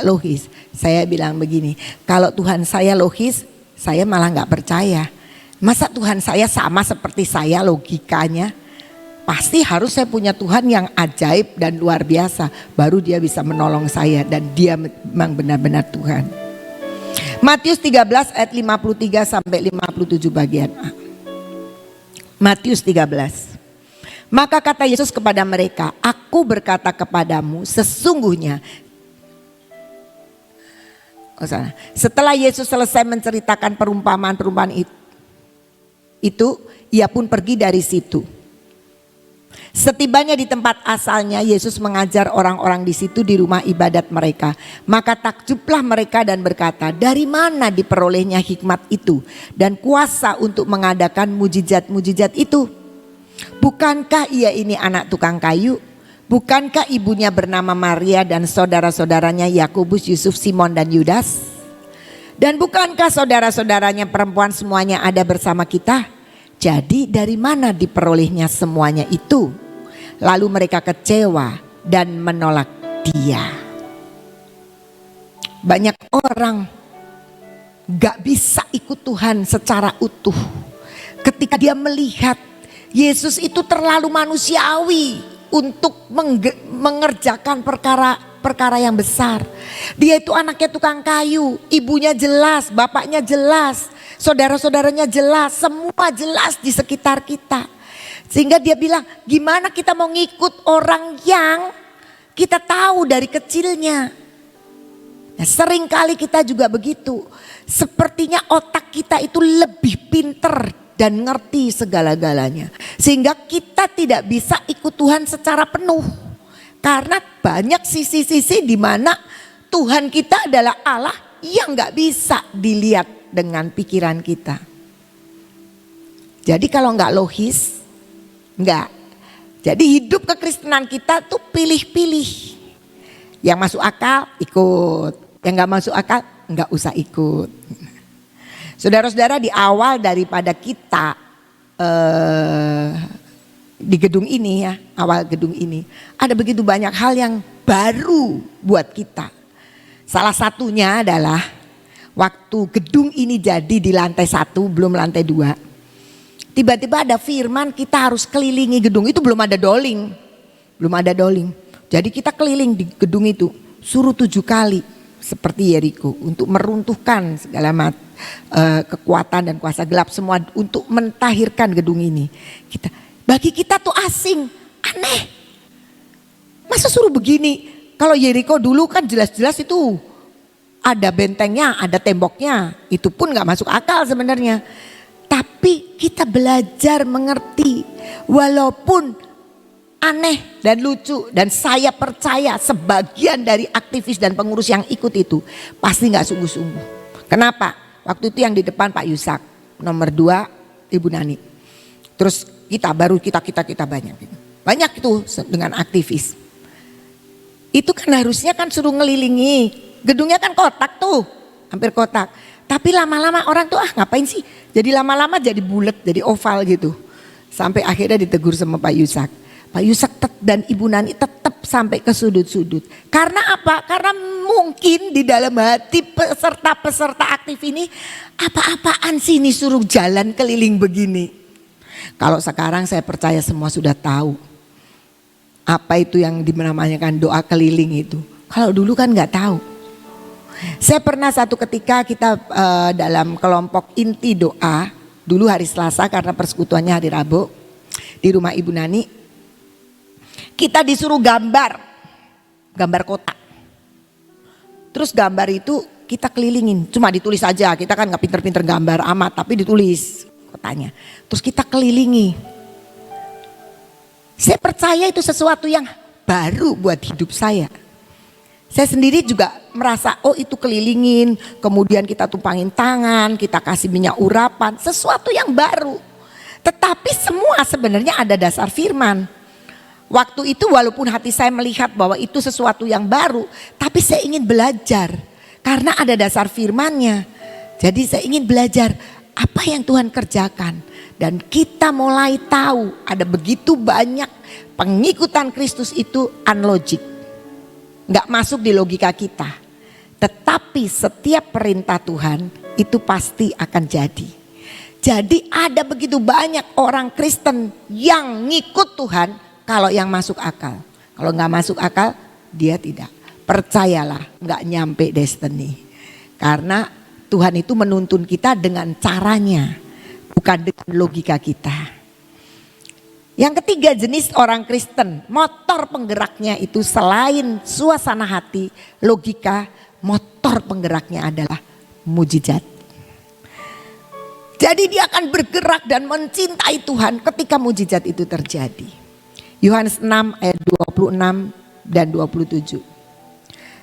logis. Saya bilang begini, kalau Tuhan saya logis, saya malah nggak percaya. Masa Tuhan saya sama seperti saya logikanya? Pasti harus saya punya Tuhan yang ajaib dan luar biasa. Baru dia bisa menolong saya dan dia memang benar-benar Tuhan. Matius 13 ayat 53 sampai 57 bagian A. Matius 13. Maka kata Yesus kepada mereka, aku berkata kepadamu sesungguhnya. Setelah Yesus selesai menceritakan perumpamaan-perumpamaan itu, ia pun pergi dari situ. Setibanya di tempat asalnya, Yesus mengajar orang-orang di situ di rumah ibadat mereka. Maka takjublah mereka dan berkata, dari mana diperolehnya hikmat itu dan kuasa untuk mengadakan mujizat-mujizat itu? Bukankah ia ini anak tukang kayu? Bukankah ibunya bernama Maria dan saudara-saudaranya Yakobus, Yusuf, Simon dan Yudas? Dan bukankah saudara-saudaranya perempuan semuanya ada bersama kita? Jadi dari mana diperolehnya semuanya itu? Lalu mereka kecewa dan menolak dia. Banyak orang gak bisa ikut Tuhan secara utuh ketika dia melihat Yesus itu terlalu manusiawi untuk mengerjakan perkara yang besar. Dia itu anaknya tukang kayu, ibunya jelas, bapaknya jelas, saudara-saudaranya jelas, semua jelas di sekitar kita. Sehingga dia bilang, gimana kita mau ngikut orang yang kita tahu dari kecilnya. Nah, seringkali kita juga begitu. Sepertinya otak kita itu lebih pinter dan ngerti segala-galanya. Sehingga kita tidak bisa ikut Tuhan secara penuh. Karena banyak sisi-sisi di mana Tuhan kita adalah Allah yang gak bisa dilihat dengan pikiran kita. Jadi kalau gak logis, enggak. Jadi hidup kekristenan kita tuh pilih-pilih. Yang masuk akal ikut. Yang gak masuk akal gak usah ikut. Saudara-saudara, di awal daripada kita di gedung ini ya, awal gedung ini, ada begitu banyak hal yang baru buat kita. Salah satunya adalah waktu gedung ini jadi di lantai 1 belum lantai 2. Tiba-tiba ada firman kita harus kelilingi gedung itu, belum ada doling. Jadi kita keliling di gedung itu, suruh 7 kali seperti Yeriko untuk meruntuhkan segala kekuatan dan kuasa gelap semua untuk mentahirkan gedung ini. Bagi kita tuh asing, aneh. Masa suruh begini? Kalau Yeriko dulu kan jelas-jelas itu ada bentengnya, ada temboknya, itu pun gak masuk akal sebenarnya. Tapi kita belajar mengerti, walaupun aneh dan lucu, dan saya percaya sebagian dari aktivis dan pengurus yang ikut itu pasti gak sungguh-sungguh. Kenapa? Waktu itu yang di depan Pak Yusak, nomor 2 Ibu Nani. Terus kita banyak itu dengan aktivis. Itu kan harusnya kan suruh ngelilingi, gedungnya kan kotak tuh, hampir kotak. Tapi lama-lama orang tuh ngapain sih? Jadi lama-lama jadi bulat, jadi oval gitu. Sampai akhirnya ditegur sama Pak Yusak. Pak Yusak dan Ibu Nani tetap sampai ke sudut-sudut. Karena apa? Karena mungkin di dalam hati peserta-peserta aktif ini, apa-apaan sih ini suruh jalan keliling begini. Kalau sekarang saya percaya semua sudah tahu. Apa itu yang dinamakan doa keliling itu. Kalau dulu kan gak tahu. Saya pernah satu ketika kita dalam kelompok inti doa. Dulu hari Selasa karena persekutuannya hari Rabu. Di rumah Ibu Nani. Kita disuruh gambar kotak. Terus gambar itu kita kelilingin, cuma ditulis aja. Kita kan gak pinter-pinter gambar amat, tapi ditulis kotanya. Terus kita kelilingi. Saya percaya itu sesuatu yang baru buat hidup saya. Saya sendiri juga merasa itu kelilingin, kemudian kita tumpangin tangan, kita kasih minyak urapan, sesuatu yang baru. Tetapi semua sebenarnya ada dasar firman. Waktu itu walaupun hati saya melihat bahwa itu sesuatu yang baru, tapi saya ingin belajar karena ada dasar firmannya. Jadi saya ingin belajar apa yang Tuhan kerjakan, dan kita mulai tahu ada begitu banyak pengikutan Kristus itu unlogic, nggak masuk di logika kita. Tetapi setiap perintah Tuhan itu pasti akan jadi. Jadi ada begitu banyak orang Kristen yang ngikut Tuhan. Kalau yang masuk akal, kalau nggak masuk akal dia tidak. Percayalah nggak nyampe destiny. Karena Tuhan itu menuntun kita dengan caranya, bukan dengan logika kita. Yang ketiga jenis orang Kristen, motor penggeraknya itu selain suasana hati, logika, motor penggeraknya adalah mujizat. Jadi dia akan bergerak dan mencintai Tuhan ketika mujizat itu terjadi. Yohanes 6 ayat 26 dan 27.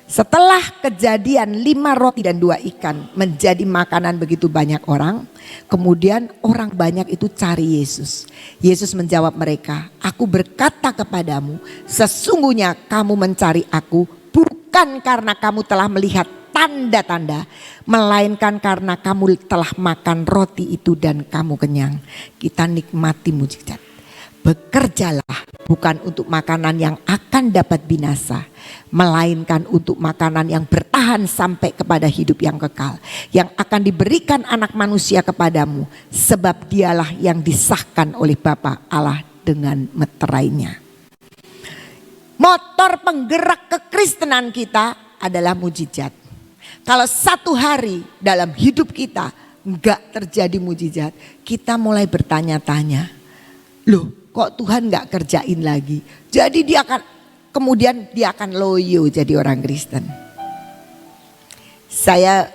Setelah kejadian 5 roti dan 2 ikan menjadi makanan begitu banyak orang, kemudian orang banyak itu cari Yesus. Yesus menjawab mereka, aku berkata kepadamu, sesungguhnya kamu mencari aku bukan karena kamu telah melihat tanda-tanda, melainkan karena kamu telah makan roti itu dan kamu kenyang. Kita nikmati mujizat. Bekerjalah bukan untuk makanan yang akan dapat binasa, melainkan untuk makanan yang bertahan sampai kepada hidup yang kekal, yang akan diberikan anak manusia kepadamu, sebab dialah yang disahkan oleh Bapa Allah dengan meterainya. Motor penggerak kekristenan kita adalah mujizat. Kalau satu hari dalam hidup kita enggak terjadi mujizat, kita mulai bertanya-tanya, loh kok Tuhan enggak kerjain lagi? Jadi kemudian dia akan loyo jadi orang Kristen. Saya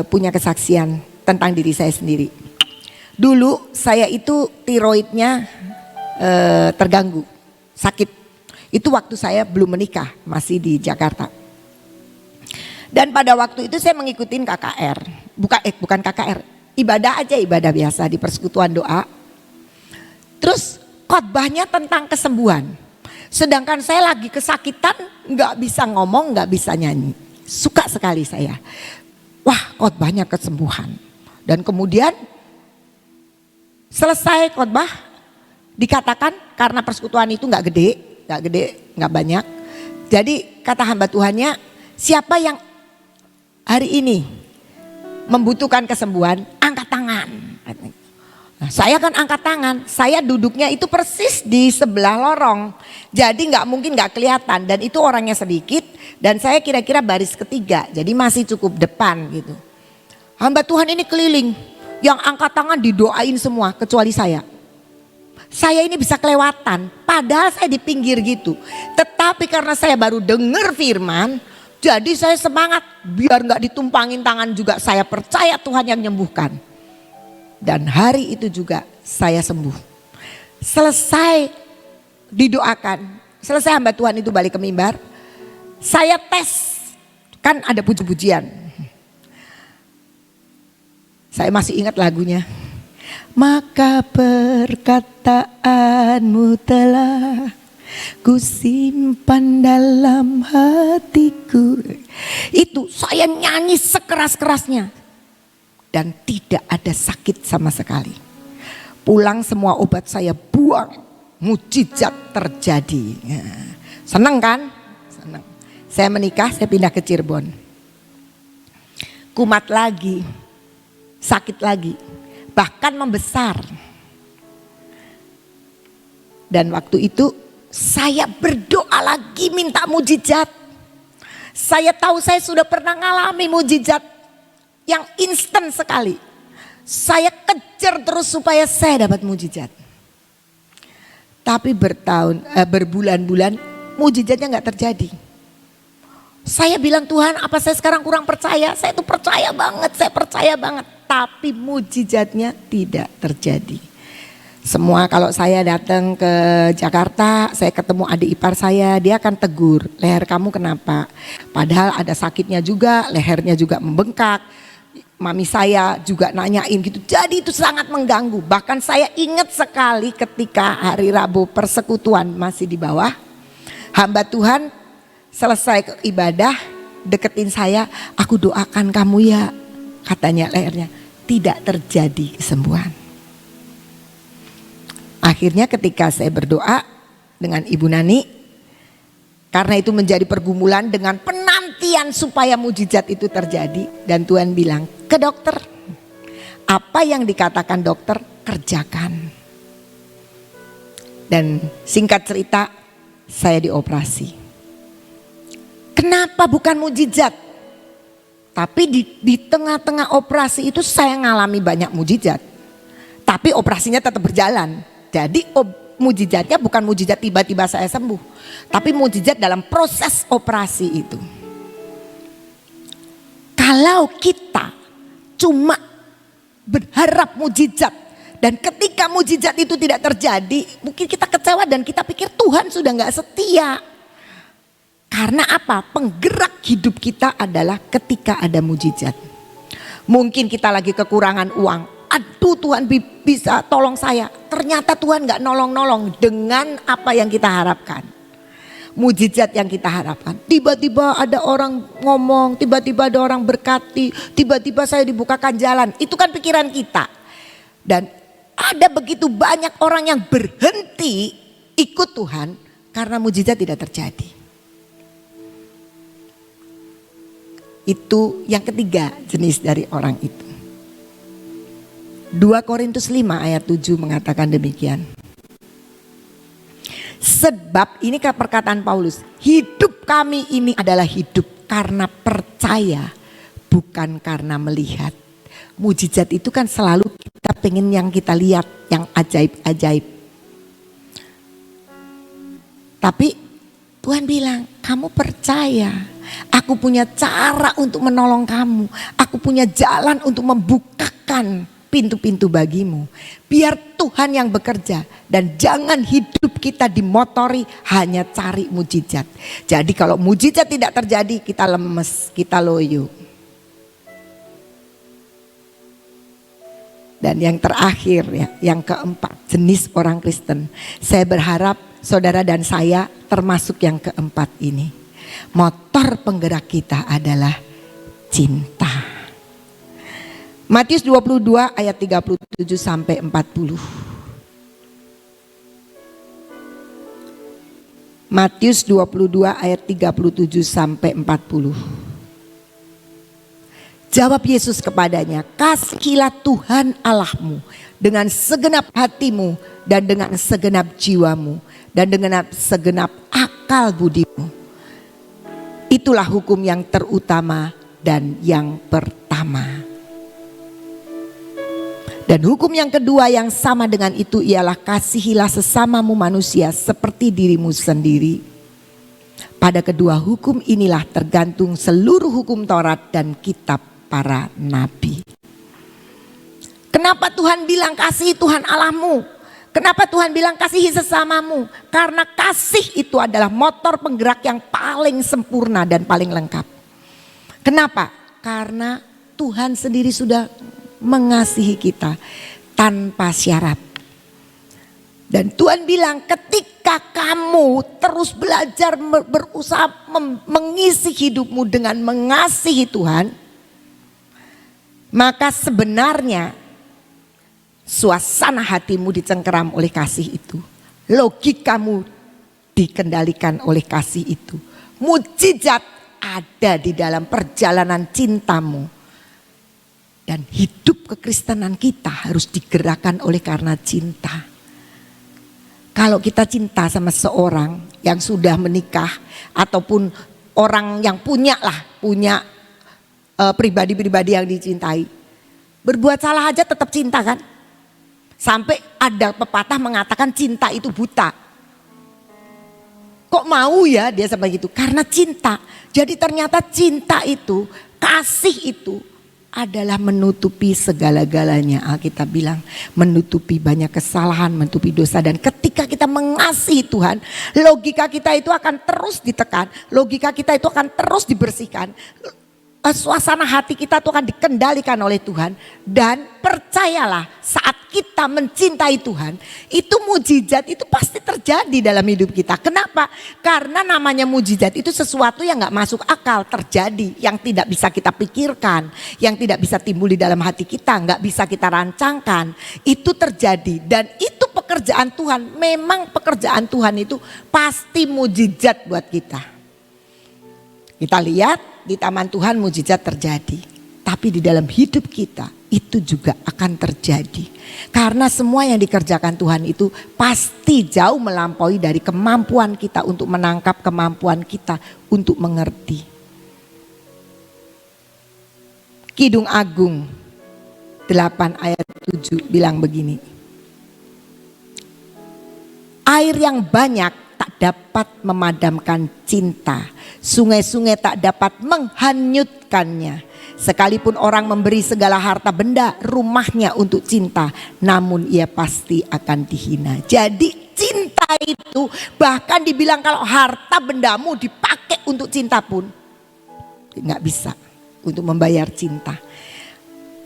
punya kesaksian tentang diri saya sendiri. Dulu saya itu tiroidnya terganggu, sakit. Itu waktu saya belum menikah, masih di Jakarta. Dan pada waktu itu saya mengikuti KKR, bukan KKR, ibadah aja, ibadah biasa di persekutuan doa. Terus khotbahnya tentang kesembuhan. Sedangkan saya lagi kesakitan, nggak bisa ngomong, nggak bisa nyanyi. Suka sekali saya. Wah, khotbahnya kesembuhan. Dan kemudian selesai khotbah, dikatakan karena persekutuan itu nggak gede, nggak banyak. Jadi kata hamba Tuhannya, siapa yang hari ini membutuhkan kesembuhan, angkat tangan. Nah, saya kan angkat tangan, saya duduknya itu persis di sebelah lorong. Jadi nggak mungkin nggak kelihatan, dan itu orangnya sedikit dan saya kira-kira baris ketiga, jadi masih cukup depan gitu. Hamba Tuhan ini keliling, yang angkat tangan didoain semua kecuali saya. Saya ini bisa kelewatan, padahal saya di pinggir gitu. Tetapi karena saya baru dengar firman, jadi saya semangat, biar nggak ditumpangin tangan juga, saya percaya Tuhan yang menyembuhkan. Dan hari itu juga saya sembuh. Selesai didoakan, selesai hamba Tuhan itu balik ke mimbar, saya tes, kan ada puji-pujian. Saya masih ingat lagunya. Maka perkataanmu telah ku simpan dalam hatiku. Itu saya nyanyi sekeras-kerasnya. Dan tidak ada sakit sama sekali. Pulang semua obat saya buang. Mujizat terjadi. Senang kan? Senang. Saya menikah, saya pindah ke Cirebon. Kumat lagi. Sakit lagi. Bahkan membesar. Dan waktu itu saya berdoa lagi minta mujizat. Saya tahu saya sudah pernah ngalami mujizat yang instan sekali. Saya kejar terus supaya saya dapat mujizat. Tapi berbulan-bulan mujizatnya nggak terjadi. Saya bilang, Tuhan apa saya sekarang kurang percaya? Saya itu percaya banget, saya percaya banget. Tapi mujizatnya tidak terjadi. Semua kalau saya datang ke Jakarta, saya ketemu adik ipar saya, dia akan tegur, leher kamu kenapa? Padahal ada sakitnya juga, lehernya juga membengkak. Mami saya juga nanyain gitu, jadi itu sangat mengganggu. Bahkan saya ingat sekali ketika hari Rabu persekutuan masih di bawah, hamba Tuhan selesai ibadah deketin saya, aku doakan kamu ya, katanya lehernya. Tidak terjadi kesembuhan. Akhirnya ketika saya berdoa dengan Ibu Nani, karena itu menjadi pergumulan dengan penantian supaya mujizat itu terjadi. Dan Tuhan bilang, ke dokter. Apa yang dikatakan dokter, kerjakan. Dan singkat cerita, saya dioperasi. Kenapa bukan mujizat? Tapi di tengah-tengah operasi itu saya ngalami banyak mujizat. Tapi operasinya tetap berjalan. Jadi mujizatnya bukan mujizat tiba-tiba saya sembuh. Tapi mujizat dalam proses operasi itu. Kalau kita cuma berharap mujizat. Dan ketika mujizat itu tidak terjadi, mungkin kita kecewa dan kita pikir Tuhan sudah gak setia. Karena apa? Penggerak hidup kita adalah ketika ada mujizat. Mungkin kita lagi kekurangan uang. Aduh, Tuhan bisa tolong saya. Ternyata Tuhan gak nolong-nolong dengan apa yang kita harapkan. Mujizat yang kita harapkan. Tiba-tiba ada orang ngomong, tiba-tiba ada orang berkati, tiba-tiba saya dibukakan jalan. Itu kan pikiran kita. Dan ada begitu banyak orang yang berhenti ikut Tuhan karena mujizat tidak terjadi. Itu yang ketiga jenis dari orang itu. 2 Korintus 5 ayat 7 mengatakan demikian. Sebab ini perkataan Paulus, hidup kami ini adalah hidup karena percaya, bukan karena melihat. Mujizat itu kan selalu kita pengen yang kita lihat, yang ajaib-ajaib. Tapi Tuhan bilang, kamu percaya, aku punya cara untuk menolong kamu. Aku punya jalan untuk membukakan pintu-pintu bagimu. Biar Tuhan yang bekerja dan jangan hidup kita dimotori hanya cari mujizat. Jadi kalau mujizat tidak terjadi, kita lemes, kita loyo. Dan yang terakhir ya, yang keempat jenis orang Kristen. Saya berharap saudara dan saya termasuk yang keempat ini. Motor penggerak kita adalah cinta. Matius 22 ayat 37 sampai 40. Matius 22 ayat 37 sampai 40. Jawab Yesus kepadanya, kasihilah Tuhan Allahmu dengan segenap hatimu dan dengan segenap jiwamu dan dengan segenap akal budimu. Itulah hukum yang terutama dan yang pertama. Dan hukum yang kedua yang sama dengan itu ialah kasihilah sesamamu manusia seperti dirimu sendiri. Pada kedua hukum inilah tergantung seluruh hukum Taurat dan kitab para nabi. Kenapa Tuhan bilang kasihi Tuhan Allahmu? Kenapa Tuhan bilang kasihi sesamamu? Karena kasih itu adalah motor penggerak yang paling sempurna dan paling lengkap. Kenapa? Karena Tuhan sendiri sudah mengasihi kita tanpa syarat. Dan Tuhan bilang ketika kamu terus belajar berusaha mengisi hidupmu dengan mengasihi Tuhan, maka sebenarnya suasana hatimu dicengkeram oleh kasih itu. Logikamu dikendalikan oleh kasih itu. Mujizat ada di dalam perjalanan cintamu. Dan hidup kekristenan kita harus digerakkan oleh karena cinta. Kalau kita cinta sama seorang yang sudah menikah ataupun orang yang punya pribadi-pribadi yang dicintai, berbuat salah aja tetap cinta kan? Sampai ada pepatah mengatakan cinta itu buta. Kok mau ya dia sampai gitu? Karena cinta. Jadi ternyata cinta itu, kasih itu adalah menutupi segala-galanya. Alkitab bilang menutupi banyak kesalahan, menutupi dosa. Dan ketika kita mengasihi Tuhan, logika kita itu akan terus ditekan, logika kita itu akan terus dibersihkan. Suasana hati kita itu akan dikendalikan oleh Tuhan. Dan percayalah saat kita mencintai Tuhan, itu mujizat itu pasti terjadi dalam hidup kita. Kenapa? Karena namanya mujizat itu sesuatu yang gak masuk akal terjadi. Yang tidak bisa kita pikirkan, yang tidak bisa timbul di dalam hati kita, gak bisa kita rancangkan. Itu terjadi dan itu pekerjaan Tuhan. Memang pekerjaan Tuhan itu pasti mujizat buat kita. Kita lihat di taman Tuhan mujizat terjadi. Tapi di dalam hidup kita itu juga akan terjadi. Karena semua yang dikerjakan Tuhan itu pasti jauh melampaui dari kemampuan kita untuk menangkap, kemampuan kita untuk mengerti. Kidung Agung 8 ayat 7 bilang begini. Air yang banyak tak dapat memadamkan cinta. Sungai-sungai tak dapat menghanyutkannya. Sekalipun orang memberi segala harta benda rumahnya untuk cinta, namun ia pasti akan dihina. Jadi cinta itu bahkan dibilang kalau harta bendamu dipakai pakai untuk cinta pun nggak bisa untuk membayar cinta.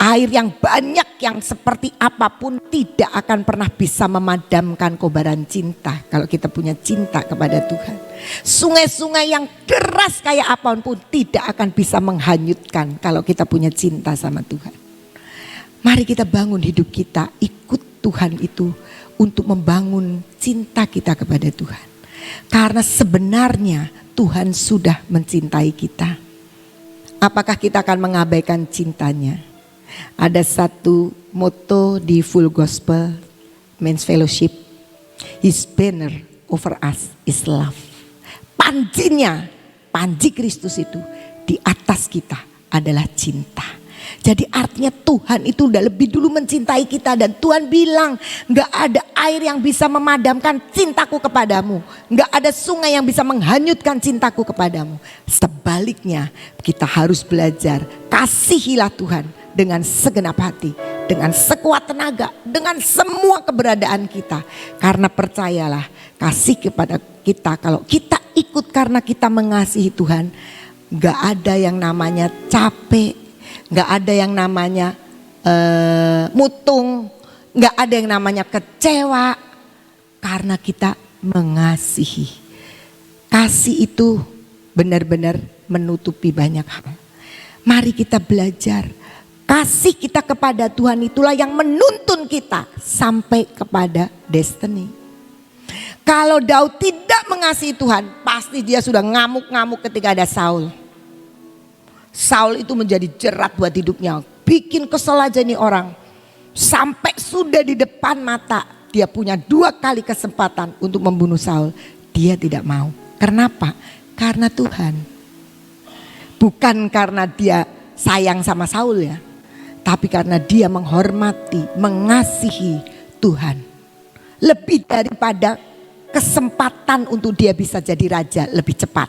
Air yang banyak yang seperti apapun tidak akan pernah bisa memadamkan kobaran cinta kalau kita punya cinta kepada Tuhan. Sungai-sungai yang deras kayak apapun tidak akan bisa menghanyutkan kalau kita punya cinta sama Tuhan. Mari kita bangun hidup kita, ikut Tuhan itu untuk membangun cinta kita kepada Tuhan. Karena sebenarnya Tuhan sudah mencintai kita. Apakah kita akan mengabaikan cintanya? Ada satu moto di Full Gospel Men's Fellowship, His banner over us is love. Panji Kristus itu di atas kita adalah cinta. Jadi artinya Tuhan itu udah lebih dulu mencintai kita. Dan Tuhan bilang gak ada air yang bisa memadamkan cintaku kepadamu. Gak ada sungai yang bisa menghanyutkan cintaku kepadamu. Sebaliknya kita harus belajar, kasihilah Tuhan dengan segenap hati, dengan sekuat tenaga, dengan semua keberadaan kita. Karena percayalah, kasih kepada kita, kalau kita ikut karena kita mengasihi Tuhan, gak ada yang namanya capek, gak ada yang namanya mutung, gak ada yang namanya kecewa, karena kita mengasihi. Kasih itu benar-benar menutupi banyak hal. Mari kita belajar. Kasih kita kepada Tuhan itulah yang menuntun kita sampai kepada destiny. Kalau Daud tidak mengasihi Tuhan, pasti dia sudah ngamuk-ngamuk ketika ada Saul. Saul itu menjadi jerat buat hidupnya. Bikin kesel aja nih orang. Sampai sudah di depan mata, dia punya 2 kali kesempatan untuk membunuh Saul. Dia tidak mau. Kenapa? Karena Tuhan. Bukan karena dia sayang sama Saul ya. Tapi karena dia menghormati, mengasihi Tuhan. Lebih daripada kesempatan untuk dia bisa jadi raja lebih cepat.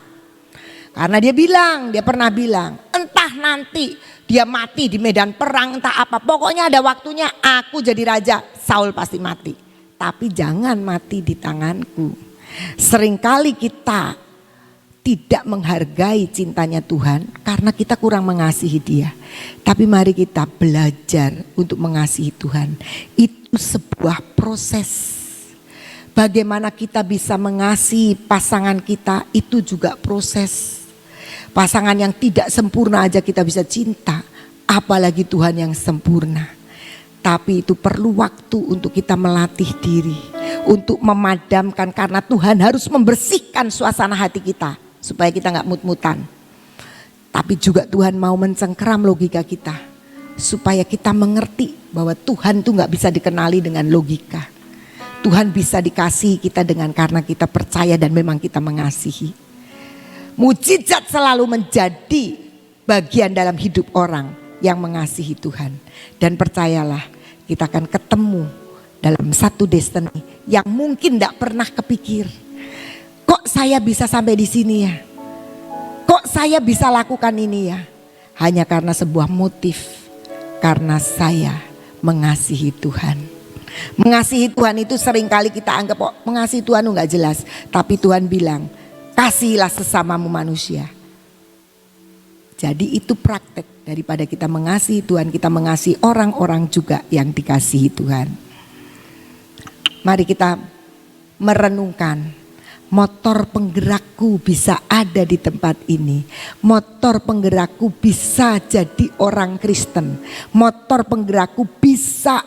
Karena dia pernah bilang, entah nanti dia mati di medan perang, entah apa. Pokoknya ada waktunya aku jadi raja, Saul pasti mati. Tapi jangan mati di tanganku. Seringkali kita tidak menghargai cintanya Tuhan karena kita kurang mengasihi dia. Tapi mari kita belajar untuk mengasihi Tuhan. Itu sebuah proses. Bagaimana kita bisa mengasihi pasangan kita itu juga proses. Pasangan yang tidak sempurna aja kita bisa cinta, apalagi Tuhan yang sempurna. Tapi itu perlu waktu untuk kita melatih diri, untuk memadamkan, karena Tuhan harus membersihkan suasana hati kita supaya kita gak mut-mutan. Tapi juga Tuhan mau mencengkeram logika kita supaya kita mengerti bahwa Tuhan tuh gak bisa dikenali dengan logika. Tuhan bisa dikasihi kita dengan karena kita percaya dan memang kita mengasihi. Mujizat selalu menjadi bagian dalam hidup orang yang mengasihi Tuhan. Dan percayalah, kita akan ketemu dalam satu destiny yang mungkin gak pernah kepikir. Kok saya bisa sampai di sini ya? Kok saya bisa lakukan ini ya? Hanya karena sebuah motif. Karena saya mengasihi Tuhan. Mengasihi Tuhan itu seringkali kita anggap mengasihi Tuhan itu gak jelas. Tapi Tuhan bilang, kasihilah sesamamu manusia. Jadi itu praktek daripada kita mengasihi Tuhan, kita mengasihi orang-orang juga yang dikasihi Tuhan. Mari kita merenungkan. Motor penggerakku bisa ada di tempat ini. Motor penggerakku bisa jadi orang Kristen. Motor penggerakku bisa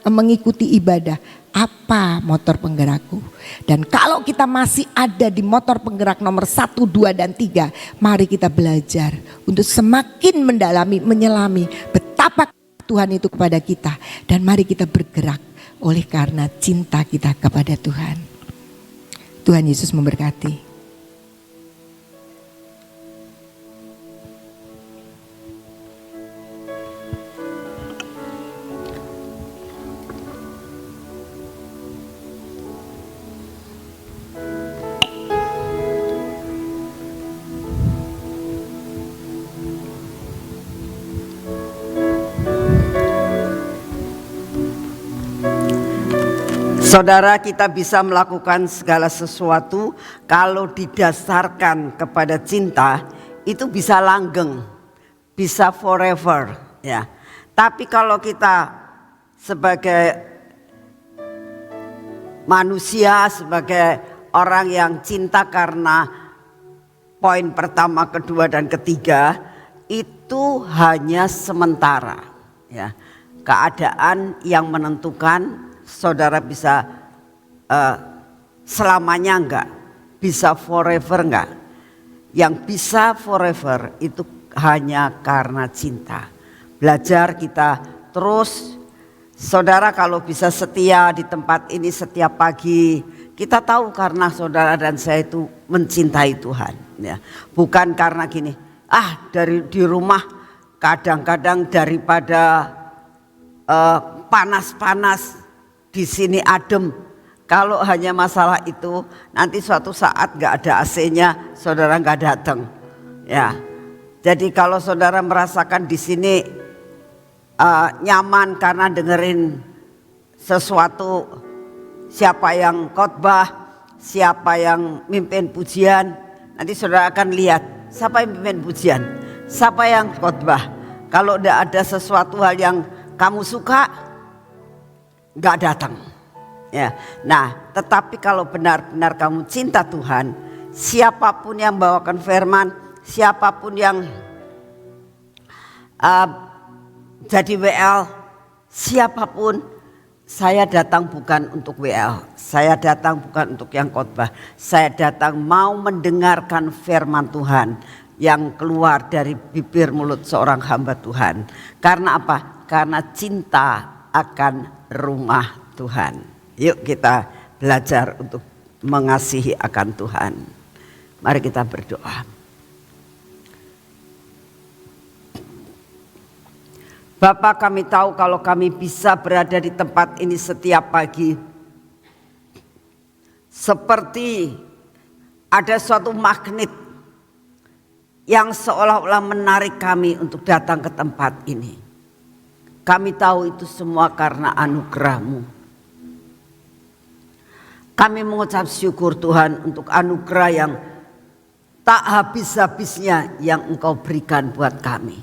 mengikuti ibadah. Apa motor penggerakku? Dan kalau kita masih ada di motor penggerak nomor 1, 2, dan 3, mari kita belajar untuk semakin mendalami, menyelami betapa Tuhan itu kepada kita. Dan mari kita bergerak oleh karena cinta kita kepada Tuhan. Tuhan Yesus memberkati. Saudara, kita bisa melakukan segala sesuatu kalau didasarkan kepada cinta, itu bisa langgeng, bisa forever ya. Tapi kalau kita sebagai manusia, sebagai orang yang cinta karena poin pertama, kedua dan ketiga, itu hanya sementara ya. Keadaan yang menentukan. Saudara bisa selamanya enggak, bisa forever enggak. Yang bisa forever itu hanya karena cinta. Belajar kita terus, saudara kalau bisa setia di tempat ini setiap pagi, kita tahu karena saudara dan saya itu mencintai Tuhan ya. Bukan karena gini, dari di rumah kadang-kadang daripada panas-panas di sini adem. Kalau hanya masalah itu, nanti suatu saat gak ada AC-nya, saudara gak datang. Ya, jadi kalau saudara merasakan di sini nyaman karena dengerin sesuatu, siapa yang khotbah, siapa yang mimpin pujian, nanti saudara akan lihat siapa yang mimpin pujian, siapa yang khotbah. Kalau udah ada sesuatu hal yang kamu suka, nggak datang ya. Nah, tetapi kalau benar-benar kamu cinta Tuhan, siapapun yang bawakan firman, siapapun yang jadi WL, siapapun, saya datang bukan untuk WL, saya datang bukan untuk yang khotbah, saya datang mau mendengarkan firman Tuhan yang keluar dari bibir mulut seorang hamba Tuhan. Karena apa? Karena cinta akan rumah Tuhan. Yuk kita belajar untuk mengasihi akan Tuhan. Mari kita berdoa. Bapa, kami tahu kalau kami bisa berada di tempat ini setiap pagi, seperti ada suatu magnet yang seolah-olah menarik kami untuk datang ke tempat ini. Kami tahu itu semua karena anugerah-Mu. Kami mengucap syukur Tuhan untuk anugerah yang tak habis-habisnya yang Engkau berikan buat kami.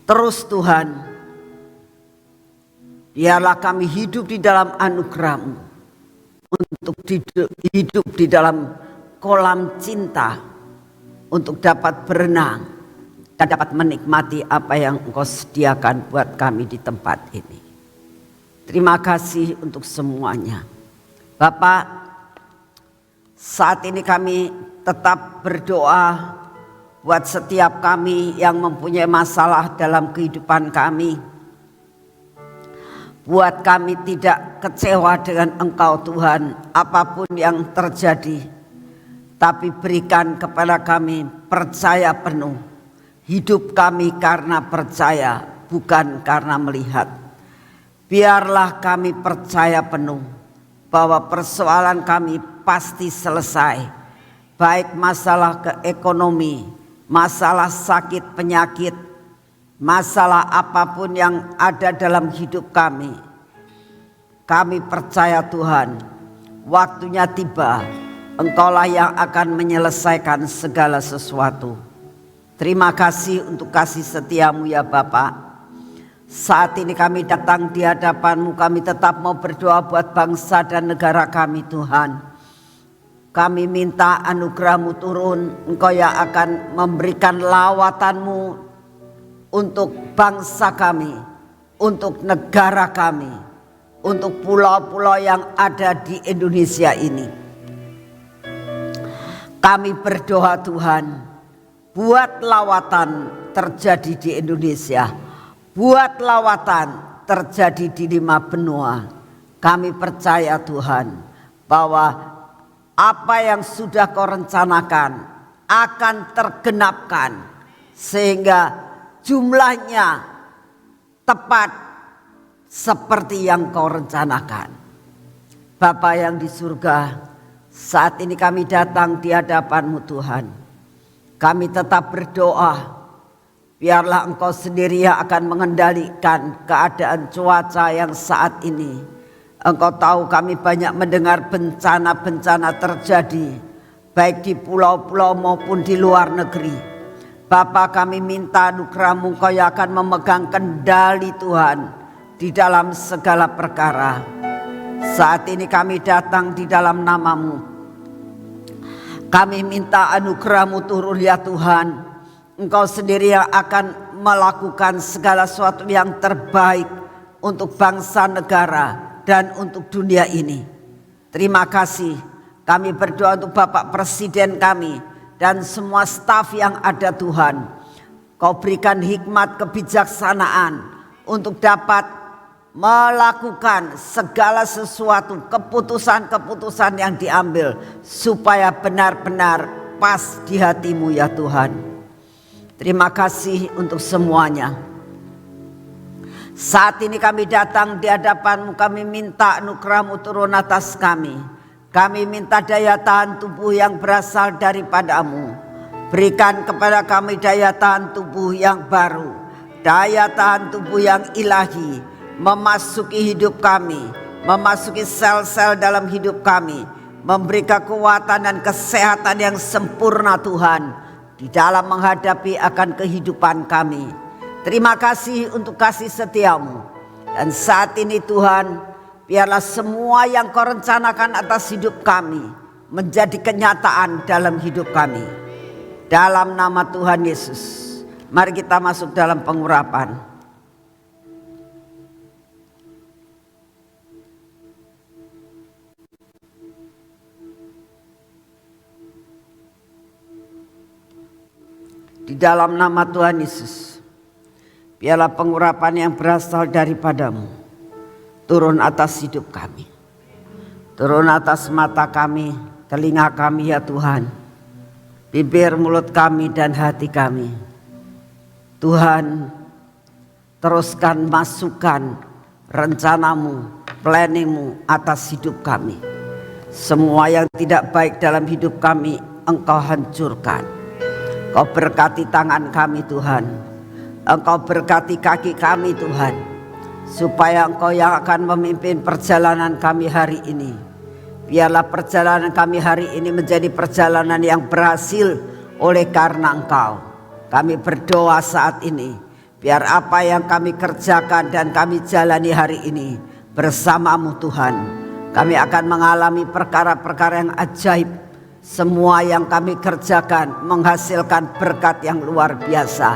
Terus Tuhan, biarlah kami hidup di dalam anugerah-Mu, untuk hidup di dalam kolam cinta, untuk dapat berenang dan dapat menikmati apa yang Engkau sediakan buat kami di tempat ini. Terima kasih untuk semuanya. Bapak, saat ini kami tetap berdoa buat setiap kami yang mempunyai masalah dalam kehidupan kami. Buat kami tidak kecewa dengan Engkau Tuhan, apapun yang terjadi. Tapi berikan kepada kami percaya penuh. Hidup kami karena percaya, bukan karena melihat. Biarlah kami percaya penuh bahwa persoalan kami pasti selesai. Baik masalah ekonomi, masalah sakit penyakit, masalah apapun yang ada dalam hidup kami. Kami percaya Tuhan, waktunya tiba, Engkaulah yang akan menyelesaikan segala sesuatu. Terima kasih untuk kasih setiamu ya Bapak. Saat ini kami datang di hadapan-Mu, kami tetap mau berdoa buat bangsa dan negara kami Tuhan. Kami minta anugerah-Mu turun, Engkau yang akan memberikan lawatan-Mu untuk bangsa kami, untuk negara kami, untuk pulau-pulau yang ada di Indonesia ini. Kami berdoa Tuhan, buat lawatan terjadi di Indonesia, buat lawatan terjadi di 5 benua. Kami percaya Tuhan bahwa apa yang sudah Kau rencanakan akan tergenapkan, sehingga jumlahnya tepat seperti yang Kau rencanakan. Bapa yang di surga, saat ini kami datang di hadapan-Mu Tuhan. Kami tetap berdoa, biarlah Engkau sendiri yang akan mengendalikan keadaan cuaca yang saat ini Engkau tahu kami banyak mendengar bencana-bencana terjadi, baik di pulau-pulau maupun di luar negeri. Bapa, kami minta anugerah-Mu, Engkau yang akan memegang kendali Tuhan di dalam segala perkara. Saat ini kami datang di dalam nama-Mu. Kami minta anugerah-Mu turun ya Tuhan. Engkau sendiri yang akan melakukan segala sesuatu yang terbaik untuk bangsa negara dan untuk dunia ini. Terima kasih. Kami berdoa untuk Bapak Presiden kami dan semua staf yang ada Tuhan. Kau berikan hikmat kebijaksanaan untuk dapat melakukan segala sesuatu, keputusan-keputusan yang diambil supaya benar-benar pas di hati-Mu ya Tuhan. Terima kasih untuk semuanya. Saat ini kami datang di hadapan-Mu, kami minta anugerah-Mu turun atas kami. Kami minta daya tahan tubuh yang berasal daripada-Mu. Berikan kepada kami daya tahan tubuh yang baru, daya tahan tubuh yang ilahi, memasuki hidup kami, memasuki sel-sel dalam hidup kami, memberi kekuatan dan kesehatan yang sempurna Tuhan di dalam menghadapi akan kehidupan kami. Terima kasih untuk kasih setia-Mu. Dan saat ini Tuhan, biarlah semua yang Kau rencanakan atas hidup kami menjadi kenyataan dalam hidup kami. Dalam nama Tuhan Yesus, mari kita masuk dalam pengurapan. Di dalam nama Tuhan Yesus, biarlah pengurapan yang berasal daripada-Mu turun atas hidup kami. Turun atas mata kami, telinga kami ya Tuhan. Bibir, mulut kami dan hati kami. Tuhan, teruskan masukkan rencana-Mu, planning-Mu atas hidup kami. Semua yang tidak baik dalam hidup kami Engkau hancurkan. Kau berkati tangan kami Tuhan. Engkau berkati kaki kami Tuhan, supaya Engkau yang akan memimpin perjalanan kami hari ini. Biarlah perjalanan kami hari ini menjadi perjalanan yang berhasil oleh karena Engkau. Kami berdoa saat ini, biar apa yang kami kerjakan dan kami jalani hari ini bersama-Mu Tuhan. Kami akan mengalami perkara-perkara yang ajaib. Semua yang kami kerjakan menghasilkan berkat yang luar biasa.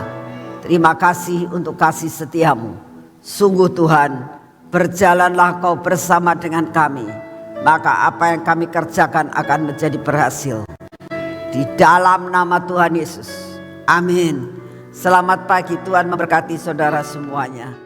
Terima kasih untuk kasih setia-Mu. Sungguh Tuhan, berjalanlah Kau bersama dengan kami. Maka apa yang kami kerjakan akan menjadi berhasil. Di dalam nama Tuhan Yesus. Amin. Selamat pagi, Tuhan memberkati saudara semuanya.